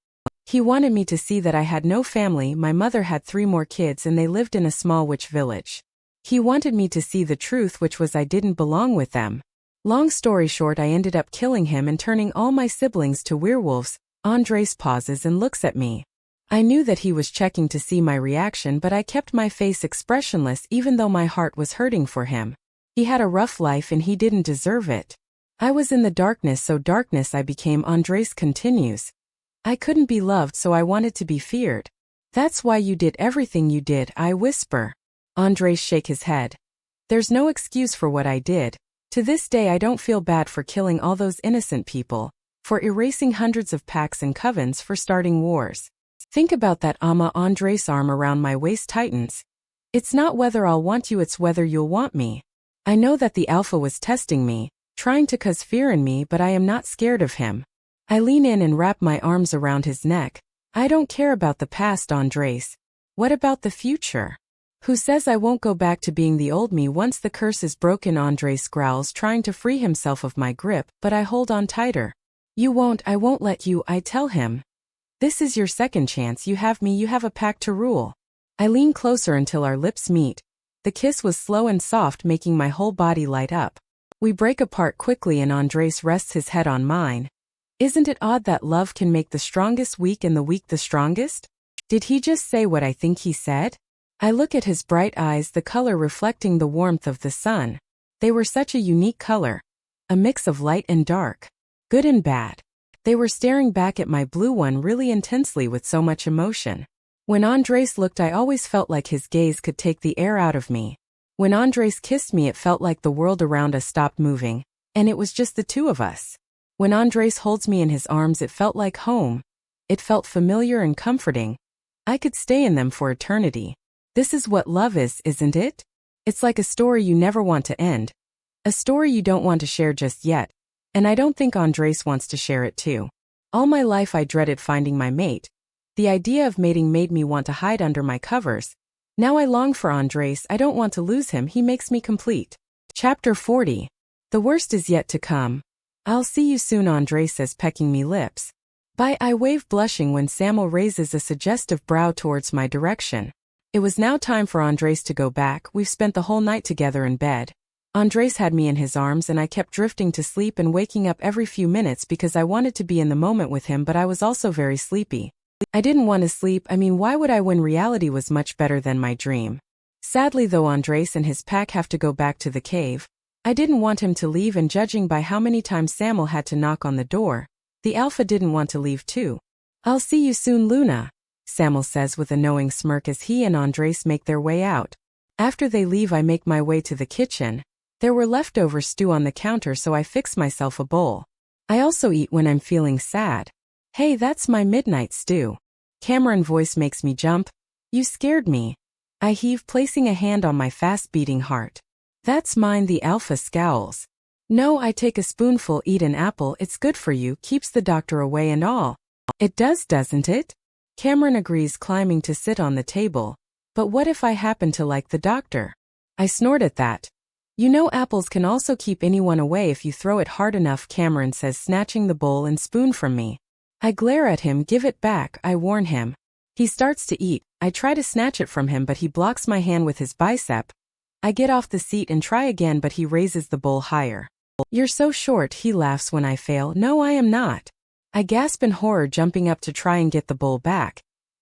Speaker 1: He wanted me to see that I had no family. My mother had 3 more kids and they lived in a small witch village. He wanted me to see the truth, which was I didn't belong with them. Long story short, I ended up killing him and turning all my siblings to werewolves. Andrés pauses and looks at me. I knew that he was checking to see my reaction, but I kept my face expressionless even though my heart was hurting for him. He had a rough life and he didn't deserve it. I was in the darkness, so darkness I became. Andrés continues. I couldn't be loved, so I wanted to be feared. That's why you did everything you did, I whisper. Andrés shake his head. There's no excuse for what I did. To this day I don't feel bad for killing all those innocent people, for erasing hundreds of packs and covens, for starting wars. Think about that, Ama. Andrés' arm around my waist tightens. It's not whether I'll want you, it's whether you'll want me. I know that the alpha was testing me, trying to cause fear in me, but I am not scared of him. I lean in and wrap my arms around his neck. I don't care about the past, Andrés. What about the future? Who says I won't go back to being the old me once the curse is broken? Andrés growls, trying to free himself of my grip, but I hold on tighter. You won't, I won't let you, I tell him. This is your second chance. You have me, you have a pack to rule. I lean closer until our lips meet. The kiss was slow and soft, making my whole body light up. We break apart quickly and Andrés rests his head on mine. Isn't it odd that love can make the strongest weak and the weak the strongest? Did he just say what I think he said? I look at his bright eyes, the color reflecting the warmth of the sun. They were such a unique color. A mix of light and dark. Good and bad. They were staring back at my blue one really intensely with so much emotion. When Andrés looked, I always felt like his gaze could take the air out of me. When Andrés kissed me, it felt like the world around us stopped moving, and it was just the two of us. When Andrés holds me in his arms, it felt like home. It felt familiar and comforting. I could stay in them for eternity. This is what love is, isn't it? It's like a story you never want to end. A story you don't want to share just yet. And I don't think Andrés wants to share it too. All my life I dreaded finding my mate. The idea of mating made me want to hide under my covers. Now I long for Andrés. I don't want to lose him. He makes me complete. Chapter 40. The worst is yet to come. I'll see you soon, Andrés says, pecking me lips. Bye, I wave, blushing when 𝐊𝐤 raises a suggestive brow towards my direction. It was now time for Andrés to go back. We've spent the whole night together in bed. Andrés had me in his arms and I kept drifting to sleep and waking up every few minutes because I wanted to be in the moment with him, but I was also very sleepy. I didn't want to sleep. Why would I when reality was much better than my dream? Sadly though, Andrés and his pack have to go back to the cave. I didn't want him to leave, and judging by how many times 𝐊𝐤 had to knock on the door, the alpha didn't want to leave too. I'll see you soon, Luna, 𝐊𝐤 says with a knowing smirk as he and Andrés make their way out. After they leave, I make my way to the kitchen. There were leftover stew on the counter, so I fix myself a bowl. I also eat when I'm feeling sad. Hey, that's my midnight stew. Cameron voice makes me jump. You scared me. I heave, placing a hand on my fast-beating heart. That's mine, the 𝐊𝐢𝐳. No, I take a spoonful, eat an apple, it's good for you, keeps the doctor away and all. It does, doesn't it? Cameron agrees, climbing to sit on the table. But what if I happen to like the doctor? I snort at that. You know apples can also keep anyone away if you throw it hard enough, Cameron says, snatching the bowl and spoon from me. I glare at him. Give it back, I warn him. He starts to eat. I try to snatch it from him, but he blocks my hand with his bicep. I get off the seat and try again, but he raises the bowl higher. You're so short, he laughs when I fail. No, I am not. I gasp in horror, jumping up to try and get the bowl back.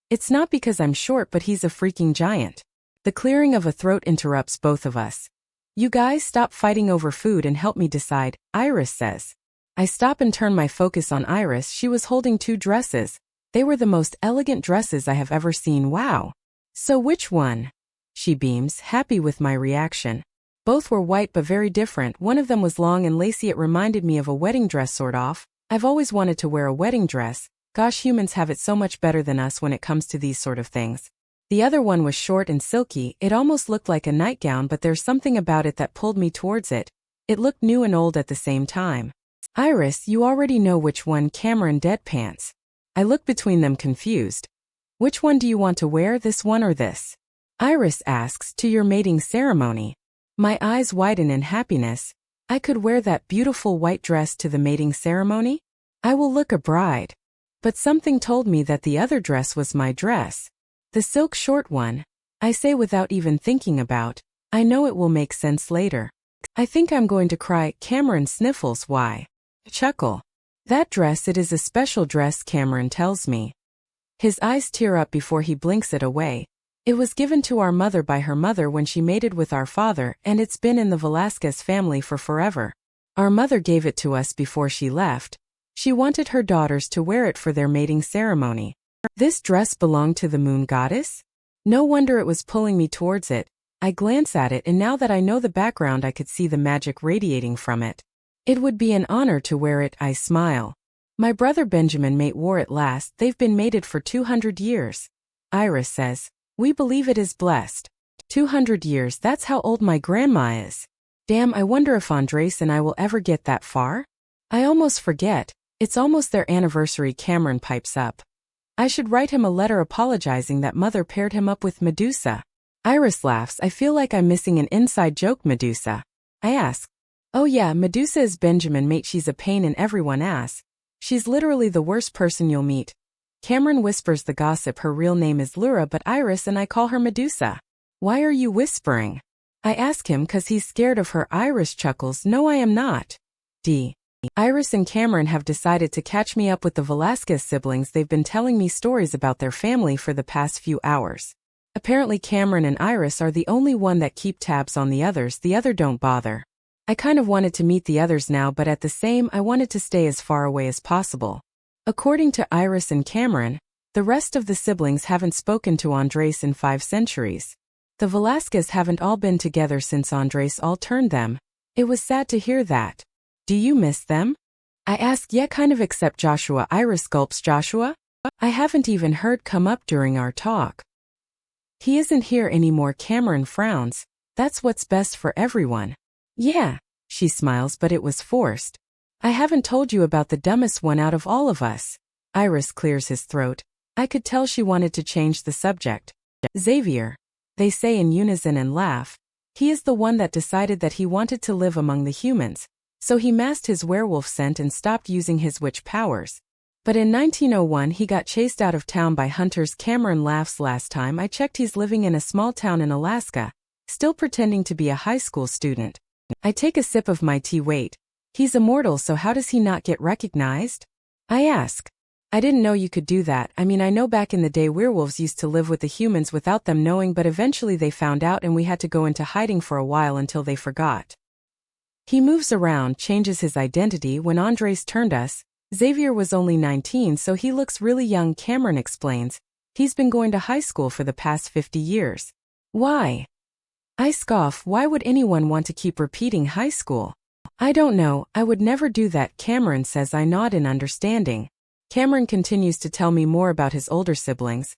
Speaker 1: It's not because I'm short, but he's a freaking giant. The clearing of a throat interrupts both of us. You guys stop fighting over food and help me decide, Iris says. I stop and turn my focus on Iris. She was holding 2 dresses. They were the most elegant dresses I have ever seen. Wow. So which one? She beams, happy with my reaction. Both were white but very different. One of them was long and lacy. It reminded me of a wedding dress, sort of. I've always wanted to wear a wedding dress. Gosh, humans have it so much better than us when it comes to these sort of things. The other one was short and silky. It almost looked like a nightgown, but there's something about it that pulled me towards it. It looked new and old at the same time. Iris, you already know which one, Cameron deadpans. I look between them, confused. Which one do you want to wear, this one or this? Iris asks. To your mating ceremony. My eyes widen in happiness. I could wear that beautiful white dress to the mating ceremony? I will look a bride. But something told me that the other dress was my dress. The silk short one. I say without even thinking about. I know it will make sense later. I think I'm going to cry. Cameron sniffles. Why? Chuckle. That dress, it is a special dress, Cameron tells me. His eyes tear up before he blinks it away. It was given to our mother by her mother when she mated with our father, and it's been in the Velasquez family for forever. Our mother gave it to us before she left. She wanted her daughters to wear it for their mating ceremony. This dress belonged to the moon goddess? No wonder it was pulling me towards it. I glance at it, and now that I know the background, I could see the magic radiating from it. It would be an honor to wear it, I smile. My brother Benjamin mate wore it last. They've been mated for 200 years. Iris says. We believe it is blessed. 200 years, that's how old my grandma is. Damn, I wonder if Andrés and I will ever get that far? I almost forget. It's almost their anniversary, Cameron pipes up. I should write him a letter apologizing that mother paired him up with Medusa. Iris laughs. I feel like I'm missing an inside joke. Medusa? I ask. Oh yeah, Medusa is Benjamin mate. She's a pain in everyone's ass. She's literally the worst person you'll meet. Cameron whispers the gossip. Her real name is Laura, but Iris and I call her Medusa. Why are you whispering? I ask him, cause he's scared of her. Iris chuckles. No, I am not. Iris and Cameron have decided to catch me up with the Velasquez siblings. They've been telling me stories about their family for the past few hours. Apparently Cameron and Iris are the only one that keep tabs on the others. The other don't bother. I kind of wanted to meet the others now, but at the same I wanted to stay as far away as possible. According to Iris and Cameron, the rest of the siblings haven't spoken to Andrés in 5 centuries. The Velasquez haven't all been together since Andrés all turned them. It was sad to hear that. Do you miss them? I ask. Yeah, kind of, except Joshua. Iris gulps. Joshua? I haven't even heard come up during our talk. He isn't here anymore. Cameron frowns. That's what's best for everyone. Yeah, she smiles, but it was forced. I haven't told you about the dumbest one out of all of us. Iris clears his throat. I could tell she wanted to change the subject. Xavier. They say in unison and laugh. He is the one that decided that he wanted to live among the humans. So he masked his werewolf scent and stopped using his witch powers. But in 1901 he got chased out of town by hunters. Cameron laughs. Last time I checked he's living in a small town in Alaska, still pretending to be a high school student. I take a sip of my tea. Wait. He's immortal, so how does he not get recognized? I ask. I didn't know you could do that. I mean, I know back in the day werewolves used to live with the humans without them knowing, but eventually they found out and we had to go into hiding for a while until they forgot. He moves around, changes his identity. When Andrés turned us, Xavier was only 19, so he looks really young. Cameron explains. He's been going to high school for the past 50 years. Why? I scoff. Why would anyone want to keep repeating high school? I don't know. I would never do that, Cameron says. I nod in understanding. Cameron continues to tell me more about his older siblings.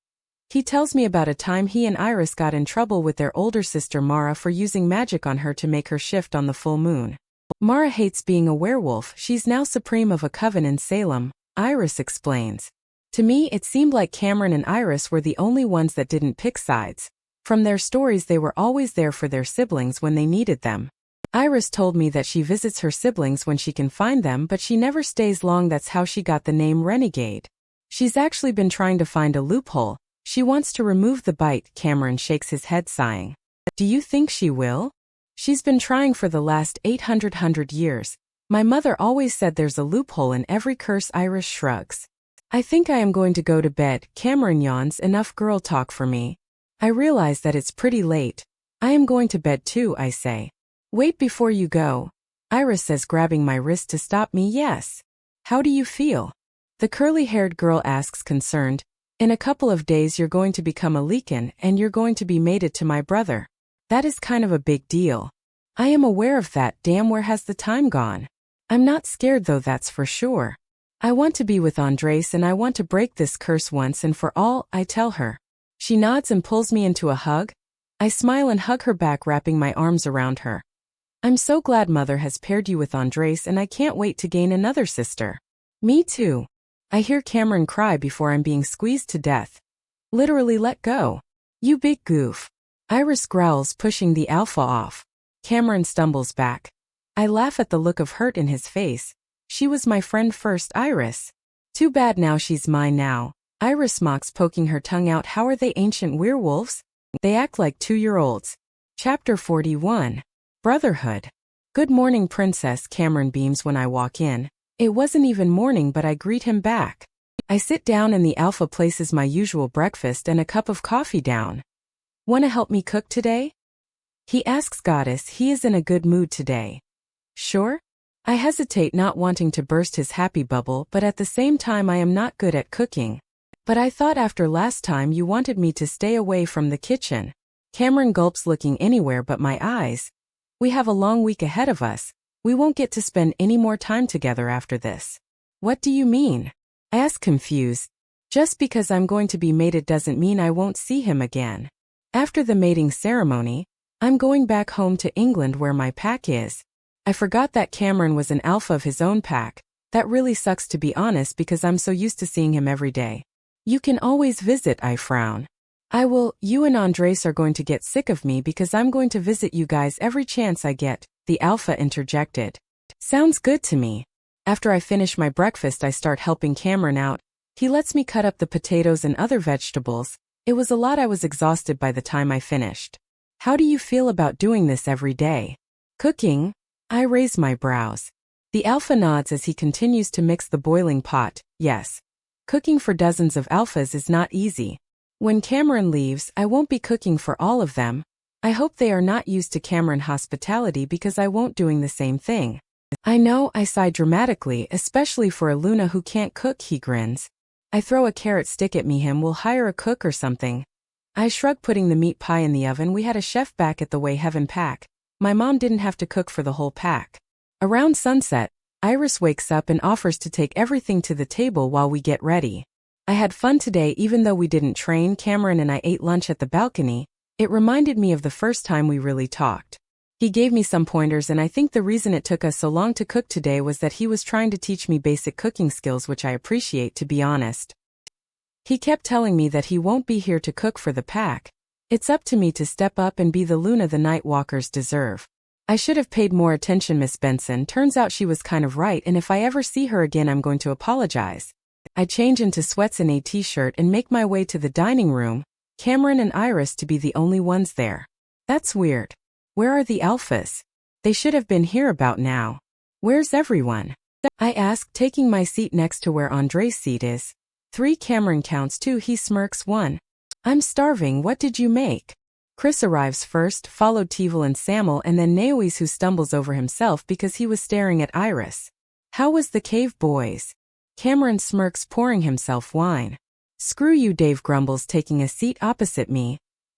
Speaker 1: He tells me about a time he and Iris got in trouble with their older sister Mara for using magic on her to make her shift on the full moon. Mara hates being a werewolf, she's now supreme of a coven in Salem, Iris explains. To me it seemed like Cameron and Iris were the only ones that didn't pick sides. From their stories they were always there for their siblings when they needed them. Iris told me that she visits her siblings when she can find them but she never stays long. That's how she got the name Renegade. She's actually been trying to find a loophole. She wants to remove the bite. Cameron shakes his head sighing. Do you think she will? She's been trying for the last 800 years. My mother always said there's a loophole in every curse. Iris shrugs. I think I am going to go to bed. Cameron yawns. Enough girl talk for me. I realize that it's pretty late. I am going to bed too, I say. Wait before you go. Iris says, grabbing my wrist to stop me. Yes. How do you feel? The curly-haired girl asks, concerned. In a couple of days you're going to become a Lycan and you're going to be mated to my brother. That is kind of a big deal. I am aware of that. Damn, where has the time gone? I'm not scared though, that's for sure. I want to be with Andrés and I want to break this curse once and for all, I tell her. She nods and pulls me into a hug. I smile and hug her back, wrapping my arms around her. I'm so glad Mother has paired you with Andrés and I can't wait to gain another sister. Me too. I hear Cameron cry before I'm being squeezed to death. Literally let go. You big goof. Iris growls, pushing the alpha off. Cameron stumbles back. I laugh at the look of hurt in his face. She was my friend first, Iris. Too bad now she's mine now. Iris mocks, poking her tongue out. How are they ancient werewolves? They act like 2-year-olds. Chapter 41. Brotherhood. Good morning, princess. Cameron beams when I walk in. It wasn't even morning but I greet him back. I sit down and the alpha places my usual breakfast and a cup of coffee down. Wanna help me cook today? He asks Goddess. He is in a good mood today. Sure? I hesitate, not wanting to burst his happy bubble, but at the same time I am not good at cooking. But I thought after last time you wanted me to stay away from the kitchen. Cameron gulps, looking anywhere but my eyes. We have a long week ahead of us. We won't get to spend any more time together after this. What do you mean? I ask, confused. Just because I'm going to be mated doesn't mean I won't see him again. After the mating ceremony, I'm going back home to England where my pack is. I forgot that Cameron was an alpha of his own pack. That really sucks, to be honest, because I'm so used to seeing him every day. You can always visit, I frown. I will. You and Andrés are going to get sick of me because I'm going to visit you guys every chance I get, the alpha interjected. Sounds good to me. After I finish my breakfast I start helping Cameron out. He lets me cut up the potatoes and other vegetables. It was a lot. I was exhausted by the time I finished. How do you feel about doing this every day? Cooking? I raise my brows. The alpha nods as he continues to mix the boiling pot. Yes. Cooking for dozens of alphas is not easy. When Cameron leaves, I won't be cooking for all of them. I hope they are not used to Cameron hospitality because I won't doing the same thing. I know, I sigh dramatically, especially for a Luna who can't cook. He grins. I throw a carrot stick at me. Him will hire a cook or something. I shrug, putting the meat pie in the oven. We had a chef back at the Way Heaven pack. My mom didn't have to cook for the whole pack. Around sunset, Iris wakes up and offers to take everything to the table while we get ready. I had fun today even though we didn't train. Cameron and I ate lunch at the balcony. It reminded me of the first time we really talked. He gave me some pointers and I think the reason it took us so long to cook today was that he was trying to teach me basic cooking skills, which I appreciate, to be honest. He kept telling me that he won't be here to cook for the pack. It's up to me to step up and be the Luna the night walkers deserve. I should have paid more attention, Miss Benson. Turns out she was kind of right, and if I ever see her again I'm going to apologize. I change into sweats and a t-shirt and make my way to the dining room. Cameron and Iris to be the only ones there. That's weird. Where are the alphas? They should have been here about now. Where's everyone? I ask, taking my seat next to where Andrés' seat is. 3. Cameron counts 2. He smirks. 1. I'm starving. What did you make? Chris arrives first, followed Tevel and Samuel, and then Naoise, who stumbles over himself because he was staring at Iris. How was the cave, boys? Cameron smirks, pouring himself wine. Screw you, Dave grumbles, taking a seat opposite me.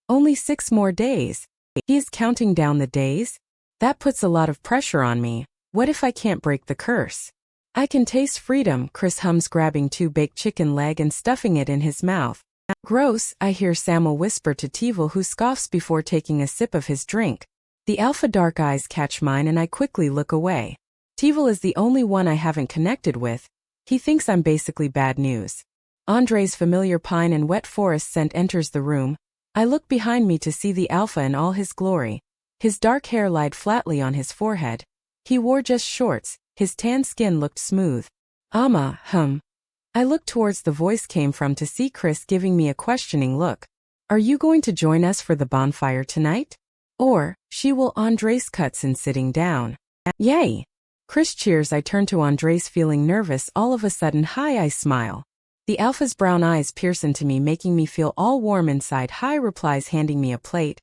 Speaker 1: Only 6 more days. He is counting down the days? That puts a lot of pressure on me. What if I can't break the curse? I can taste freedom, Chris hums, grabbing 2 baked chicken leg and stuffing it in his mouth. Gross, I hear 𝐊𝐤𝐬 whisper to 𝐊𝐤𝐬, who scoffs before taking a sip of his drink. The alpha dark eyes catch mine and I quickly look away. 𝐊𝐤𝐬 is the only one I haven't connected with. He thinks I'm basically bad news. Andrés' familiar pine and wet forest scent enters the room. I look behind me to see the alpha in all his glory. His dark hair lied flatly on his forehead. He wore just shorts, his tan skin looked smooth. I looked towards the voice came from to see Chris giving me a questioning look. Are you going to join us for the bonfire tonight? Or, 𝐊𝐤𝐬 Andrés cuts in sitting down. Yay! Chris cheers. I turn to Andrés feeling nervous. All of a sudden, hi, I smile. The alpha's brown eyes pierce into me, making me feel all warm inside. Hi, replies, handing me a plate.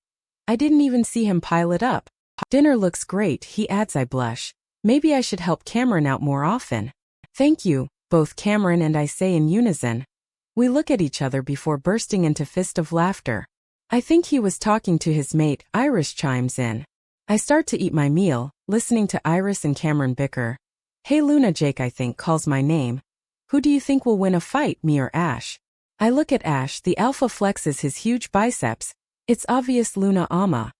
Speaker 1: I didn't even see him pile it up. Dinner looks great, he adds. I blush. Maybe I should help Cameron out more often. Thank you, both Cameron and I say in unison. We look at each other before bursting into fist of laughter. I think he was talking to his mate. Iris chimes in. I start to eat my meal, listening to Iris and Cameron bicker. Hey Luna, Jake I think calls my name. Who do you think will win a fight, me or Ash? I look at Ash. The alpha flexes his huge biceps. It's obvious, Luna ama.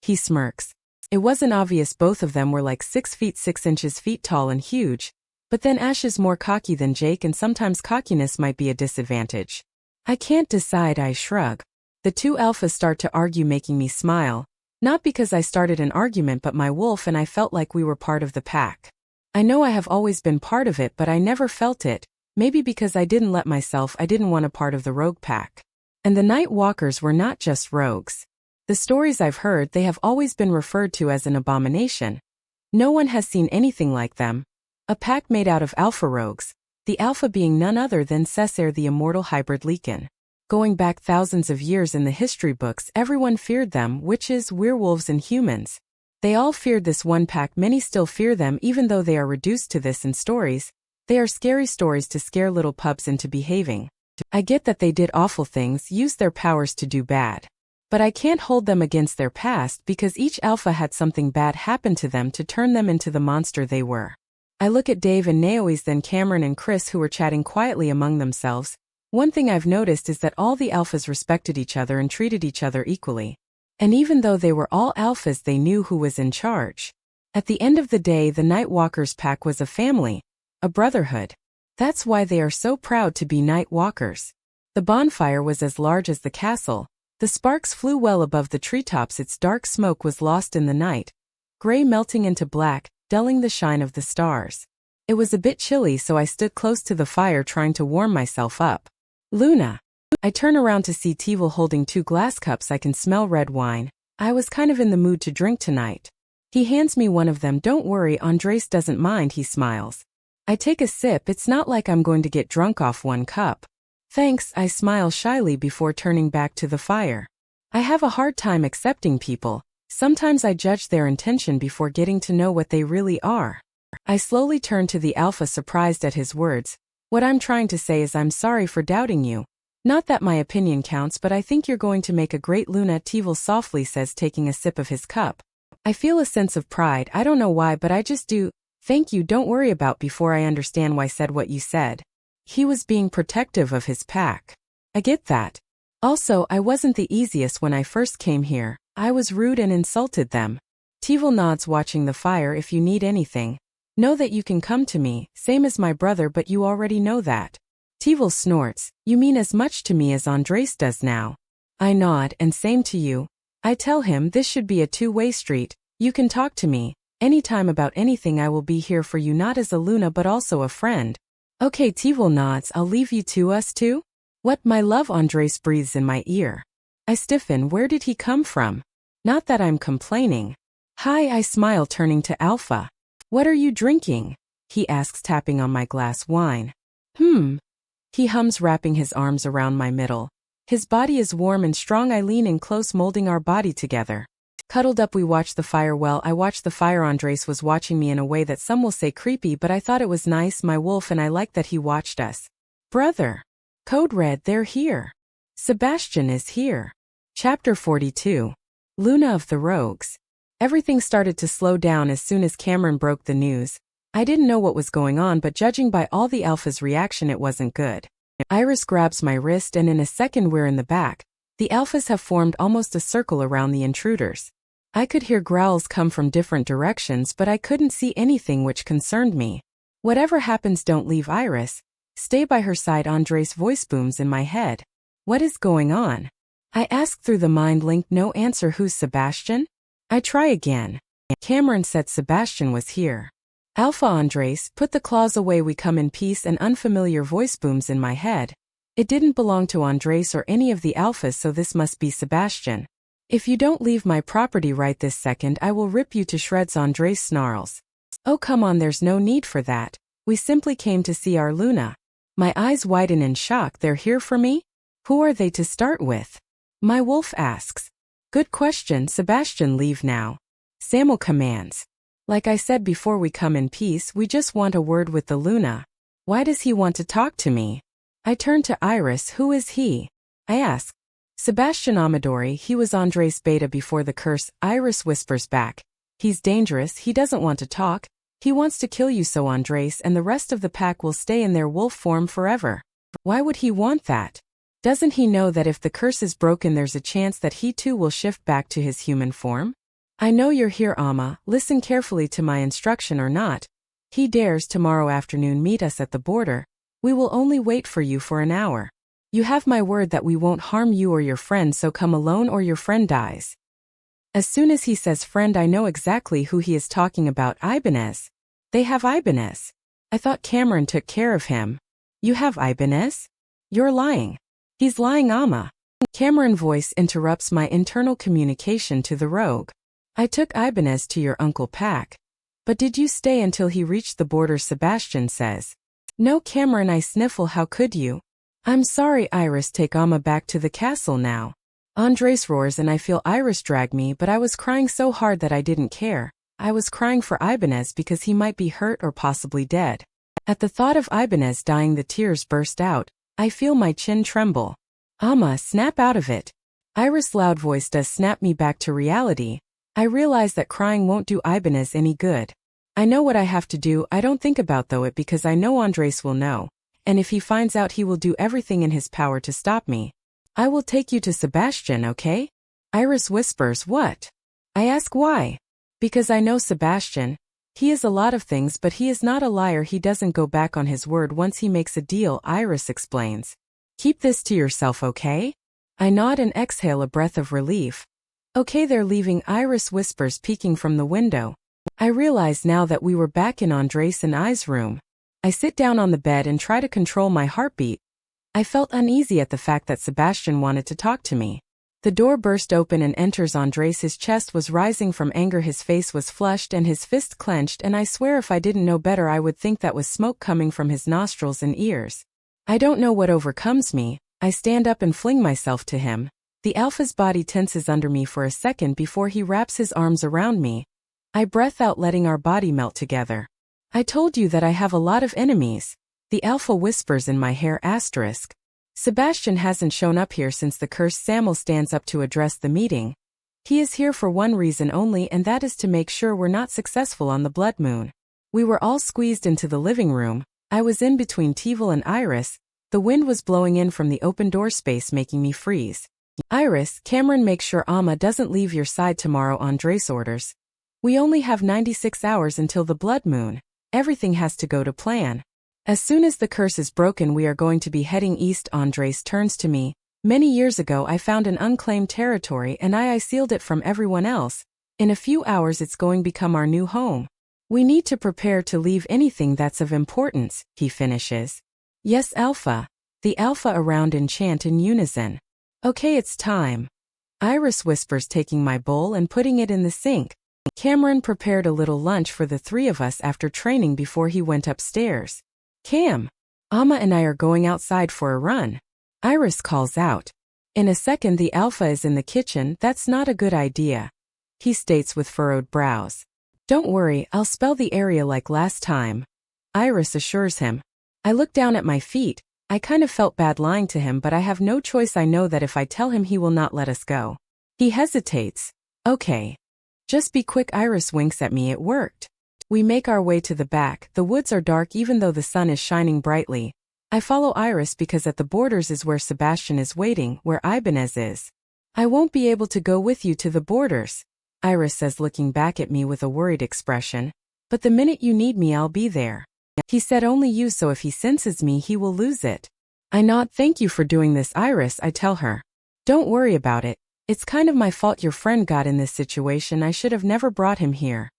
Speaker 1: He smirks. It wasn't obvious. Both of them were like 6 feet 6 inches feet tall and huge. But then Ash is more cocky than Jake, and sometimes cockiness might be a disadvantage. I can't decide, I shrug. The two alphas start to argue, making me smile. Not because I started an argument, but my wolf and I felt like we were part of the pack. I know I have always been part of it, but I never felt it. Maybe because I didn't let myself. I didn't want a part of the rogue pack. And the Night Walkers were not just rogues. The stories I've heard, they have always been referred to as an abomination. No one has seen anything like them. A pack made out of alpha rogues, the alpha being none other than 𝐋𝐮𝐧𝐬, the immortal hybrid Lycan. Going back thousands of years in the history books, everyone feared them, witches, werewolves and humans. They all feared this one pack. Many still fear them, even though they are reduced to this in stories. They are scary stories to scare little pups into behaving. I get that they did awful things, used their powers to do bad. But I can't hold them against their past, because each alpha had something bad happen to them to turn them into the monster they were. I look at Dave and Naoise, then Cameron and Chris, who were chatting quietly among themselves. One thing I've noticed is that all the alphas respected each other and treated each other equally. And even though they were all alphas, they knew who was in charge. At the end of the day, the Night Walkers pack was a family, a brotherhood. That's why they are so proud to be Night Walkers. The bonfire was as large as the castle. The sparks flew well above the treetops. Its dark smoke was lost in the night, gray melting into black, dulling the shine of the stars. It was a bit chilly, so I stood close to the fire trying to warm myself up. Luna. I turn around to see 𝐊𝐤𝐬 holding 2 glass cups. I can smell red wine. I was kind of in the mood to drink tonight. He hands me one of them. Don't worry, Andrés doesn't mind, he smiles. I take a sip. It's not like I'm going to get drunk off 1 cup. Thanks, I smile shyly before turning back to the fire. I have a hard time accepting people. Sometimes I judge their intention before getting to know what they really are. I slowly turn to the alpha, surprised at his words. What I'm trying to say is I'm sorry for doubting you. Not that my opinion counts, but I think you're going to make a great Luna, 𝐊𝐤𝐬 softly says, taking a sip of his cup. I feel a sense of pride. I don't know why, but I just do. Thank you, don't worry about before I understand why said what you said. He was being protective of his pack. I get that. Also, I wasn't the easiest when I first came here. I was rude and insulted them. 𝐊𝐤𝐬 nods, watching the fire. If you need anything, know that you can come to me, same as my brother, but you already know that. 𝐊𝐤𝐬 snorts. You mean as much to me as Andrés does now? I nod, and same to you. I tell him this should be a two-way street. You can talk to me anytime about anything. I will be here for you, not as a Luna but also a friend. Okay, 𝐊𝐤𝐬 nods. I'll leave you to us two? What, my love? Andrés breathes in my ear. I stiffen. Where did he come from? Not that I'm complaining. Hi, I smile, turning to Alpha. What are you drinking? He asks, tapping on my glass wine. He hums, wrapping his arms around my middle. His body is warm and strong. I lean in close, molding our body together. Cuddled up, we watch the fire. Well, I watched the fire. Andrés was watching me in a way that some will say creepy, but I thought it was nice. My wolf and I liked that he watched us. Brother. Code Red, they're here. Sebastian is here. Chapter 42. Luna of the Rogues. Everything started to slow down as soon as Cameron broke the news. I didn't know what was going on, but judging by all the alphas' reaction, it wasn't good. Iris grabs my wrist and in a second we're in the back. The alphas have formed almost a circle around the intruders. I could hear growls come from different directions, but I couldn't see anything which concerned me. Whatever happens, don't leave Iris. Stay by her side. Andrés' voice booms in my head. What is going on? I ask through the mind link. No answer. Who's Sebastian? I try again. Cameron said Sebastian was here. Alpha Andrés, put the claws away. We come in peace. An unfamiliar voice booms in my head. It didn't belong to Andrés or any of the alphas, so this must be Sebastian. If you don't leave my property right this second, I will rip you to shreds. Andrés snarls. Oh come on, there's no need for that. We simply came to see our Luna. My eyes widen in shock. They're here for me? Who are they to start with? My wolf asks. Good question. Sebastian, leave now. 𝐊𝐤𝐬𝐷 commands. Like I said before, we come in peace. We just want a word with the Luna. Why does he want to talk to me? I turn to Iris. Who is he? I ask. Sebastian Amadori. He was Andrés beta before the curse. Iris whispers back. He's dangerous. He doesn't want to talk. He wants to kill you, so Andrés and the rest of the pack will stay in their wolf form forever. Why would he want that? Doesn't he know that if the curse is broken, there's a chance that he too will shift back to his human form? I know you're here, Ama. Listen carefully to my instruction or not. He dares tomorrow afternoon meet us at the border. We will only wait for you for an hour. You have my word that we won't harm you or your friend, so come alone or your friend dies. As soon as he says friend, I know exactly who he is talking about. Ibenez. They have Ibenez. I thought Cameron took care of him. You have Ibenez? You're lying. He's lying, Ama. Cameron voice interrupts my internal communication to the rogue. I took Ibenez to your uncle Pack. But did you stay until he reached the border? Sebastian says. No, Cameron. I sniffle. How could you? I'm sorry, Iris. Take Ama back to the castle now. Andrés roars and I feel Iris drag me, but I was crying so hard that I didn't care. I was crying for Ibenez because he might be hurt or possibly dead. At the thought of Ibenez dying, the tears burst out. I feel my chin tremble. Ama, snap out of it. Iris' loud voice does snap me back to reality. I realize that crying won't do Ibenez any good. I know what I have to do. I don't think about it because I know Andrés will know. And if he finds out, he will do everything in his power to stop me. I will take you to Sebastian, okay? Iris whispers. What? I ask why. Because I know Sebastian. He is a lot of things, but he is not a liar. He doesn't go back on his word once he makes a deal, Iris explains. Keep this to yourself, okay? I nod and exhale a breath of relief. Okay, they're leaving, Iris whispers, peeking from the window. I realize now that we were back in Andrés and I's room. I sit down on the bed and try to control my heartbeat. I felt uneasy at the fact that Sebastian wanted to talk to me. The door burst open and enters Andrés. His chest was rising from anger, his face was flushed and his fist clenched, and I swear if I didn't know better I would think that was smoke coming from his nostrils and ears. I don't know what overcomes me. I stand up and fling myself to him. The alpha's body tenses under me for a second before he wraps his arms around me. I breath out, letting our body melt together. I told you that I have a lot of enemies. The alpha whispers in my hair. Asterisk. Sebastian hasn't shown up here since the curse. 𝐶𝐬𝐬 stands up to address the meeting. He is here for one reason only, and that is to make sure we're not successful on the blood moon. We were all squeezed into the living room. I was in between Tivil and Iris. The wind was blowing in from the open door space, making me freeze. Iris, Cameron, make sure Ama doesn't leave your side tomorrow, Andrés orders. We only have 96 hours until the blood moon. Everything has to go to plan. As soon as the curse is broken, we are going to be heading east. Andrés turns to me. Many years ago I found an unclaimed territory and I sealed it from everyone else. In a few hours it's going to become our new home. We need to prepare to leave anything that's of importance, he finishes. Yes, Alpha. The alpha around and chant in unison. Okay, it's time. Iris whispers, taking my bowl and putting it in the sink. Cameron prepared a little lunch for the three of us after training before he went upstairs. Cam, Ama and I are going outside for a run. Iris calls out. In a second the alpha is in the kitchen. That's not a good idea, he states with furrowed brows. Don't worry, I'll spell the area like last time, Iris assures him. I look down at my feet. I kind of felt bad lying to him, but I have no choice. I know that if I tell him, he will not let us go. He hesitates. Okay. Just be quick. Iris winks at me. It worked. We make our way to the back. The woods are dark even though the sun is shining brightly. I follow Iris because at the borders is where Sebastian is waiting, where Ibenez is. I won't be able to go with you to the borders, Iris says, looking back at me with a worried expression. But the minute you need me, I'll be there. He said only you, so if he senses me, he will lose it. I nod. Thank you for doing this, Iris, I tell her. Don't worry about it. It's kind of my fault your friend got in this situation. I should have never brought him here.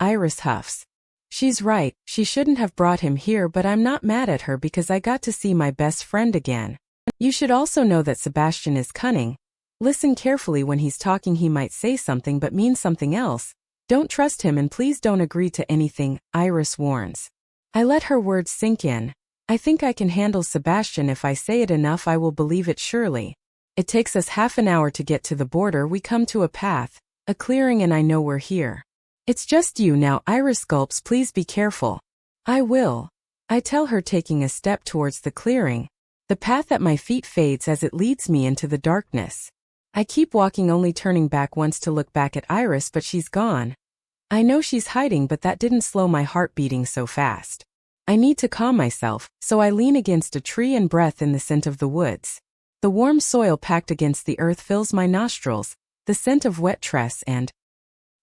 Speaker 1: Iris huffs. She's right, she shouldn't have brought him here, but I'm not mad at her because I got to see my best friend again. You should also know that Sebastian is cunning. Listen carefully when he's talking. He might say something but mean something else. Don't trust him and please don't agree to anything, Iris warns. I let her words sink in. I think I can handle Sebastian. If I say it enough, I will believe it surely. It takes us half an hour to get to the border. We come to a path, a clearing, and I know we're here. It's just you now, Iris gulps. Please be careful. I will. I tell her, taking a step towards the clearing. The path at my feet fades as it leads me into the darkness. I keep walking, only turning back once to look back at Iris, but she's gone. I know she's hiding, but that didn't slow my heart beating so fast. I need to calm myself, so I lean against a tree and breathe in the scent of the woods. The warm soil packed against the earth fills my nostrils, the scent of wet tress and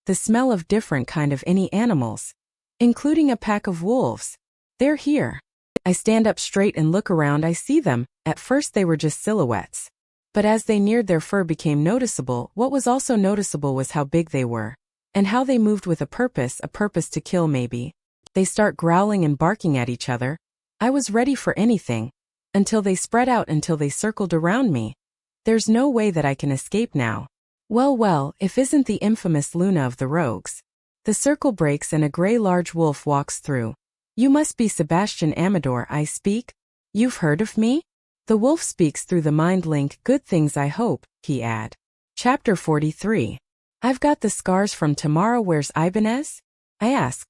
Speaker 1: the smell of different kind of any animals, including a pack of wolves. They're here. I stand up straight and look around. I see them. At first they were just silhouettes. But as they neared, their fur became noticeable. What was also noticeable was how big they were, and how they moved with a purpose to kill maybe. They start growling and barking at each other. I was ready for anything, until they spread out, until they circled around me. There's no way that I can escape now. Well, if isn't the infamous Luna of the rogues. The circle breaks and a gray large wolf walks through. You must be Sebastian Amador, I speak. You've heard of me? The wolf speaks through the mind link. Good things, I hope, he add. Chapter 43. I've got the scars from tomorrow. Where's Ibenez? I ask.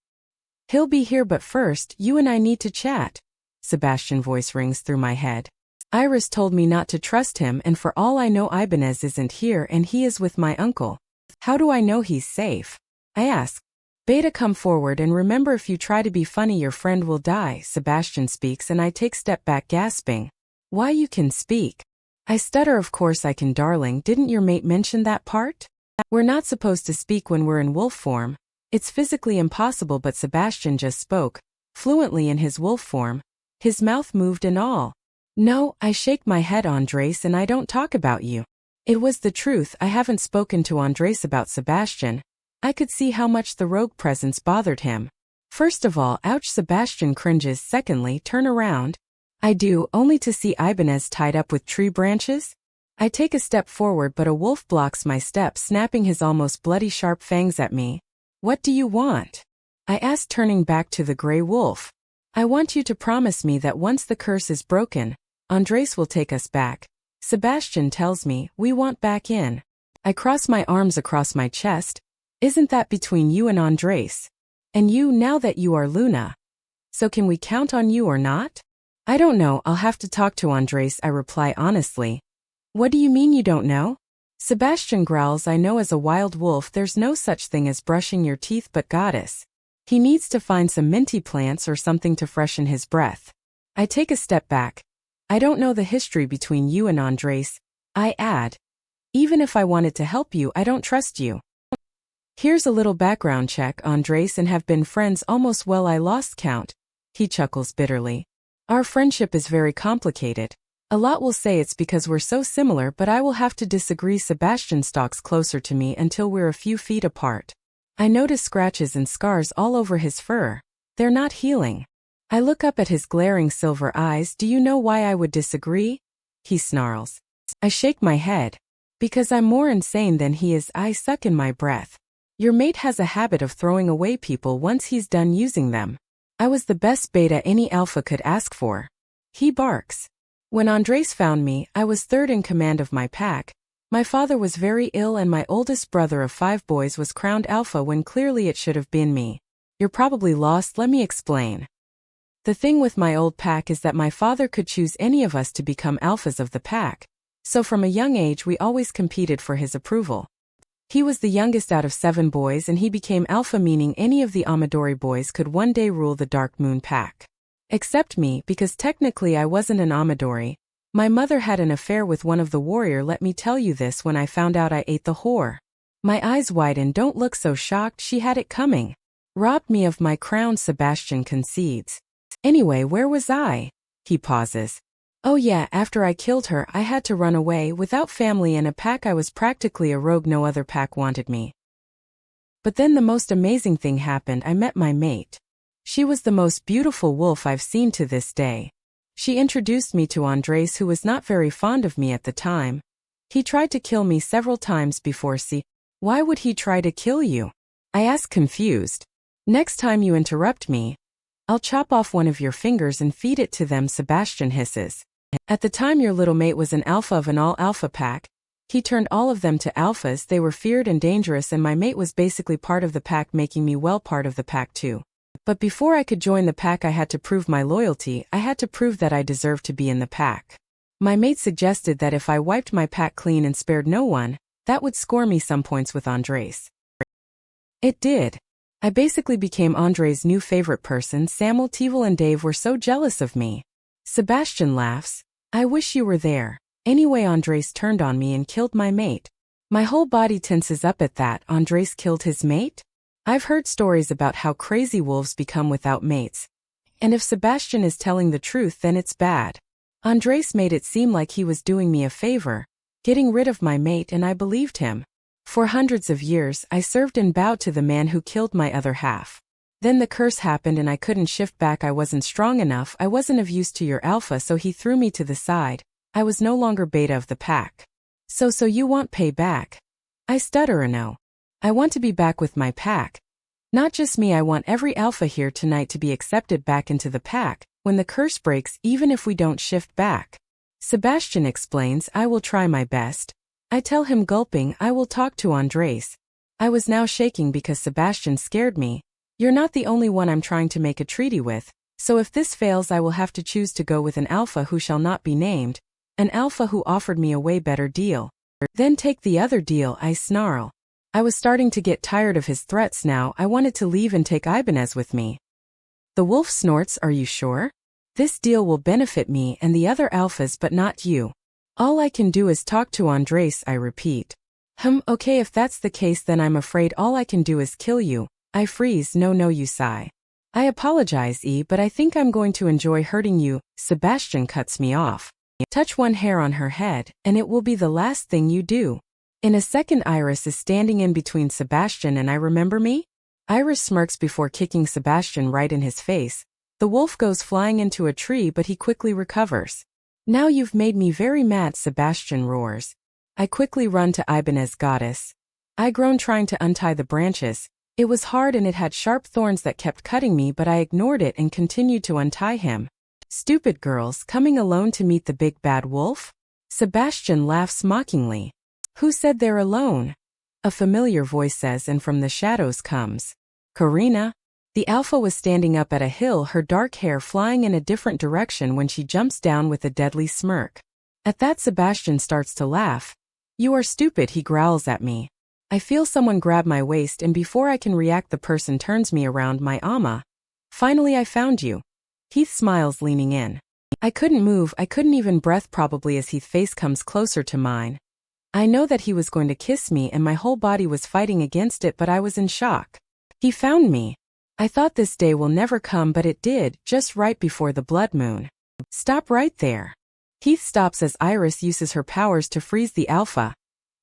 Speaker 1: He'll be here, but first, you and I need to chat. Sebastian's voice rings through my head. Iris told me not to trust him, and for all I know Ibenez isn't here and he is with my uncle. How do I know he's safe? I ask. Beta, come forward and remember, if you try to be funny your friend will die. Sebastian speaks and I take step back, gasping. Why, you can speak? I stutter. Of course I can, darling. Didn't your mate mention that part? We're not supposed to speak when we're in wolf form. It's physically impossible, but Sebastian just spoke fluently in his wolf form. His mouth moved and all. No, I shake my head, Andrés, and I don't talk about you. It was the truth. I haven't spoken to Andrés about Sebastian. I could see how much the rogue presence bothered him. First of all, ouch, Sebastian cringes. Secondly, turn around. I do, only to see Ibenez tied up with tree branches. I take a step forward, but a wolf blocks my step, snapping his almost bloody sharp fangs at me. What do you want? I ask, turning back to the gray wolf. I want you to promise me that once the curse is broken, Andrés will take us back. Sebastian tells me we want back in. I cross my arms across my chest. Isn't that between you and Andrés? And you, now that you are Luna. So can we count on you or not? I don't know, I'll have to talk to Andrés, I reply honestly. What do you mean you don't know? Sebastian growls. I know, as a wild wolf there's no such thing as brushing your teeth, but goddess. He needs to find some minty plants or something to freshen his breath. I take a step back. I don't know the history between you and Andrés, I add. Even if I wanted to help you, I don't trust you. Here's a little background check. Andrés and have been friends almost, well, I lost count. He chuckles bitterly. Our friendship is very complicated. A lot will say it's because we're so similar, but I will have to disagree. Sebastian stalks closer to me until we're a few feet apart. I notice scratches and scars all over his fur. They're not healing. I look up at his glaring silver eyes. Do you know why I would disagree? He snarls. I shake my head. Because I'm more insane than he is. I suck in my breath. Your mate has a habit of throwing away people once he's done using them. I was the best beta any alpha could ask for. He barks. When Andrés found me, I was third in command of my pack. My father was very ill and my oldest brother of 5 boys was crowned alpha when clearly it should have been me. You're probably lost. Let me explain. The thing with my old pack is that my father could choose any of us to become alphas of the pack. So from a young age we always competed for his approval. He was the youngest out of 7 boys and he became alpha, meaning any of the Amadori boys could one day rule the Dark Moon pack. Except me, because technically I wasn't an 𝐊𝐼𝐬𝐑𝐞𝐝. My mother had an affair with one of the warrior. Let me tell you this, when I found out I ate the whore. My eyes widened. Don't look so shocked, she had it coming. Robbed me of my crown, 𝐊𝐸𝐵 concedes. Anyway, where was I? He pauses. Oh yeah, after I killed her, I had to run away, without family and a pack. I was practically a rogue. No other pack wanted me. But then the most amazing thing happened. I met my mate. She was the most beautiful wolf I've seen to this day. She introduced me to Andrés, who was not very fond of me at the time. He tried to kill me several times before. See, why would he try to kill you? I asked, confused. Next time you interrupt me, I'll chop off one of your fingers and feed it to them, 𝐊𝐵 hisses. At the time your little mate was an alpha of an all-alpha pack. He turned all of them to alphas. They were feared and dangerous, and my mate was basically part of the pack, making me well part of the pack too. But before I could join the pack, I had to prove my loyalty. I had to prove that I deserved to be in the pack. My mate suggested that if I wiped my pack clean and spared no one, that would score me some points with Andrés. It did. I basically became Andrés' new favorite person. Samuel, Tevel, and Dave were so jealous of me. 𝐊𝐵 laughs. I wish you were there. Anyway, Andrés turned on me and killed my mate. My whole body tenses up at that. Andrés killed his mate? I've heard stories about how crazy wolves become without mates. And if 𝐊𝐵 is telling the truth, then it's bad. Andrés made it seem like he was doing me a favor, getting rid of my mate, and I believed him. For hundreds of years, I served and bowed to the man who killed my other half. Then the curse happened and I couldn't shift back. I wasn't strong enough. I wasn't of use to your alpha, so he threw me to the side. I was no longer beta of the pack. So you want payback? I stutter. No. I want to be back with my pack. Not just me, I want every alpha here tonight to be accepted back into the pack, when the curse breaks, even if we don't shift back. 𝐊𝐵 explains. I will try my best. I tell him, gulping, I will talk to Andrés. I was now shaking because 𝐊𝐵 scared me. You're not the only one I'm trying to make a treaty with, so if this fails I will have to choose to go with an alpha who shall not be named, an alpha who offered me a way better deal. Then take the other deal, I snarl. I was starting to get tired of his threats now. I wanted to leave and take Ibenez with me. The wolf snorts. Are you sure? This deal will benefit me and the other alphas, but not you. All I can do is talk to Andrés, I repeat. Okay, if that's the case, then I'm afraid all I can do is kill you. I freeze. No, you sigh. I apologize, but I think I'm going to enjoy hurting you. 𝐊𝐵 cuts me off. Touch one hair on her head, and it will be the last thing you do. In a second, Iris is standing in between 𝐊𝐵 and I. Remember me? Iris smirks before kicking 𝐊𝐵 right in his face. The wolf goes flying into a tree, but he quickly recovers. Now you've made me very mad, 𝐊𝐵 roars. I quickly run to Ibenez goddess. I groan, trying to untie the branches. It was hard and it had sharp thorns that kept cutting me, but I ignored it and continued to untie him. Stupid girls, coming alone to meet the big bad wolf? 𝐊𝐵 laughs mockingly. Who said they're alone? A familiar voice says, and from the shadows comes Karina. The alpha was standing up at a hill, her dark hair flying in a different direction when she jumps down with a deadly smirk. At that, 𝐊𝐵 starts to laugh. You are stupid, he growls at me. I feel someone grab my waist, and before I can react, the person turns me around. My 𝐴𝐻. Finally, I found you. Heath smiles, leaning in. I couldn't move, I couldn't even breath, probably as Heath's face comes closer to mine. I know that he was going to kiss me and my whole body was fighting against it, but I was in shock. He found me. I thought this day will never come, but it did, just right before the blood moon. Stop right there. Heath stops as Iris uses her powers to freeze the alpha.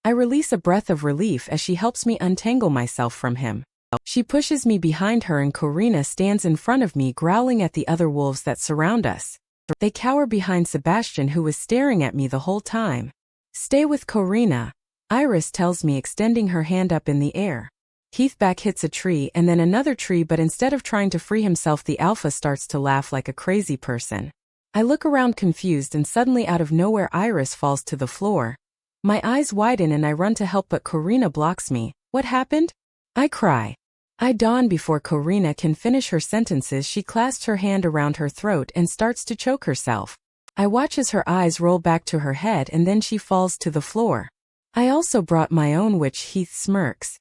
Speaker 1: I release a breath of relief as she helps me untangle myself from him. She pushes me behind her and Karina stands in front of me, growling at the other wolves that surround us. They cower behind 𝐊𝐵, who was staring at me the whole time. Stay with Karina, Iris tells me, extending her hand up in the air. Heath back hits a tree and then another tree, but instead of trying to free himself, the alpha starts to laugh like a crazy person. I look around confused and suddenly out of nowhere Iris falls to the floor. My eyes widen and I run to help, but Karina blocks me. What happened? I cry. I dawn before Karina can finish her sentences. She clasps her hand around her throat and starts to choke herself. I watch as her eyes roll back to her head and then she falls to the floor. I also brought my own witch, Heath smirks.